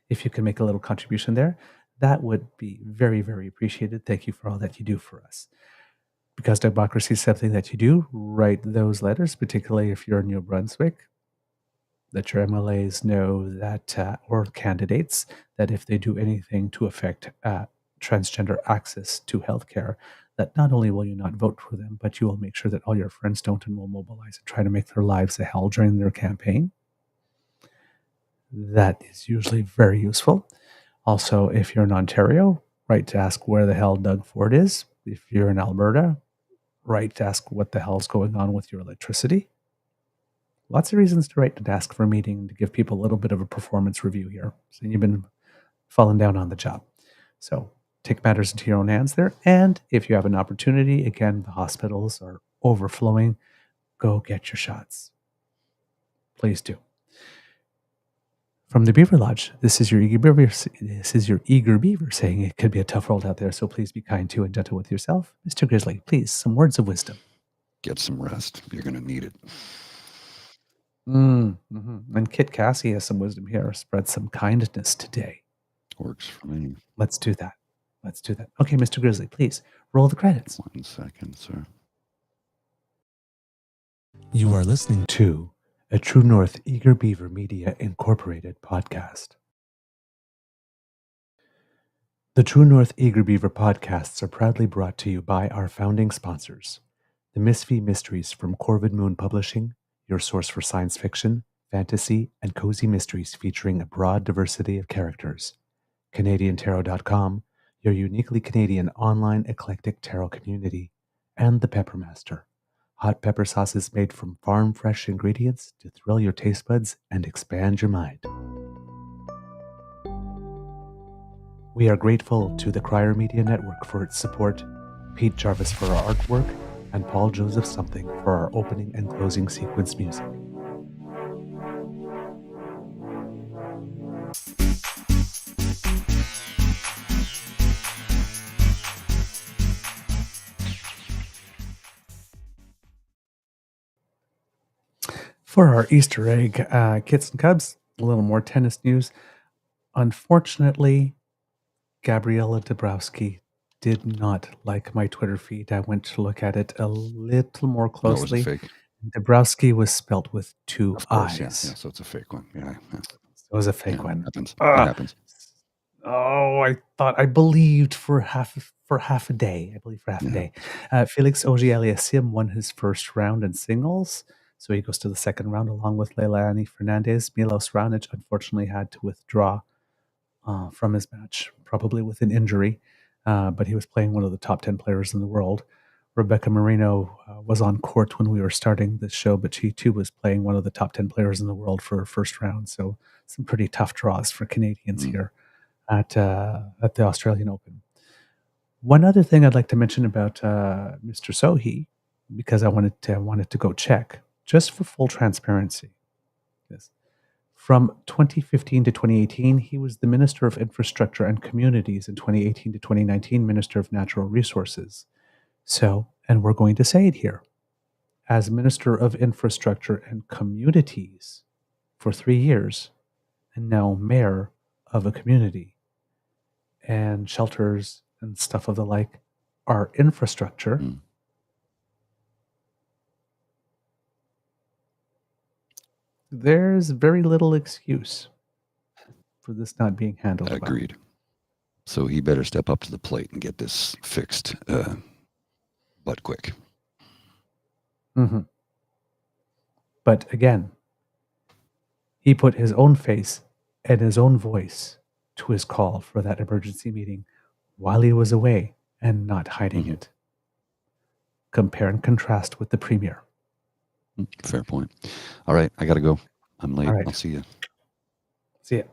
S2: if you can make a little contribution there, that would be very, very appreciated. Thank you for all that you do for us. Because democracy is something that you do, write those letters, particularly if you're in New Brunswick. Let your MLAs know that, or candidates, that if they do anything to affect transgender access to healthcare, that not only will you not vote for them, but you will make sure that all your friends don't, and will mobilize and try to make their lives a hell during their campaign. That is usually very useful. Also, if you're in Ontario, write to ask where the hell Doug Ford is. If you're in Alberta, write to ask what the hell's going on with your electricity. Lots of reasons to write and ask for a meeting to give people a little bit of a performance review here. So you've been falling down on the job. So take matters into your own hands there. And if you have an opportunity, again, the hospitals are overflowing. Go get your shots. Please do. From the Beaver Lodge, this is your eager beaver. This is your eager beaver saying it could be a tough world out there, so please be kind to and gentle with yourself. Mr. Grizzly, please, some words of wisdom.
S3: Get some rest. You're going to need it.
S2: And Kit Cassie has some wisdom here. Spread some kindness today.
S3: Works for me.
S2: Let's do that. Okay, Mr. Grizzly, please roll the credits.
S3: 1 second, sir.
S2: You are listening to a True North Eager Beaver Media Incorporated podcast. The True North Eager Beaver podcasts are proudly brought to you by our founding sponsors, the Misfit Mysteries from Corvid Moon Publishing, your source for science fiction, fantasy, and cozy mysteries featuring a broad diversity of characters. CanadianTarot.com, your uniquely Canadian online eclectic tarot community, and the Peppermaster, hot pepper sauces made from farm-fresh ingredients to thrill your taste buds and expand your mind. We are grateful to the Crier Media Network for its support, Pete Jarvis for our artwork, and Paul Joseph Something for our opening and closing sequence music. For our Easter egg, Kits and Cubs, a little more tennis news. Unfortunately, Gabriela Dabrowski did not like my Twitter feed. I went to look at it a little more closely.
S3: Was it fake?
S2: Dabrowski was spelt with two
S3: Eyes.
S2: Yeah,
S3: so it's a fake one. Yeah.
S2: It was a fake one.
S3: It happens.
S2: Oh, I believed for half a day. Felix Auger-Aliassime won his first round in singles, so he goes to the second round along with Leilani Fernandez. Milos Raonic unfortunately had to withdraw from his match, probably with an injury, but he was playing one of the top 10 players in the world. Rebecca Marino was on court when we were starting this show, but she too was playing one of the top 10 players in the world for her first round. So some pretty tough draws for Canadians here at the Australian Open. One other thing I'd like to mention about Mr. Sohi, because I wanted to go check, just for full transparency. Yes. From 2015 to 2018, he was the Minister of Infrastructure and Communities. In 2018 to 2019, Minister of Natural Resources. So, and we're going to say it here, as Minister of Infrastructure and Communities for 3 years, and now Mayor of a community, and shelters and stuff of the like are infrastructure. There's very little excuse for this not being handled.
S3: Agreed. Well. So he better step up to the plate and get this fixed butt quick.
S2: But again, he put his own face and his own voice to his call for that emergency meeting while he was away and not hiding it. Compare and contrast with the Premier.
S3: Fair point. All right, I got to go. I'm late.
S2: All right.
S3: I'll see you.
S2: See ya.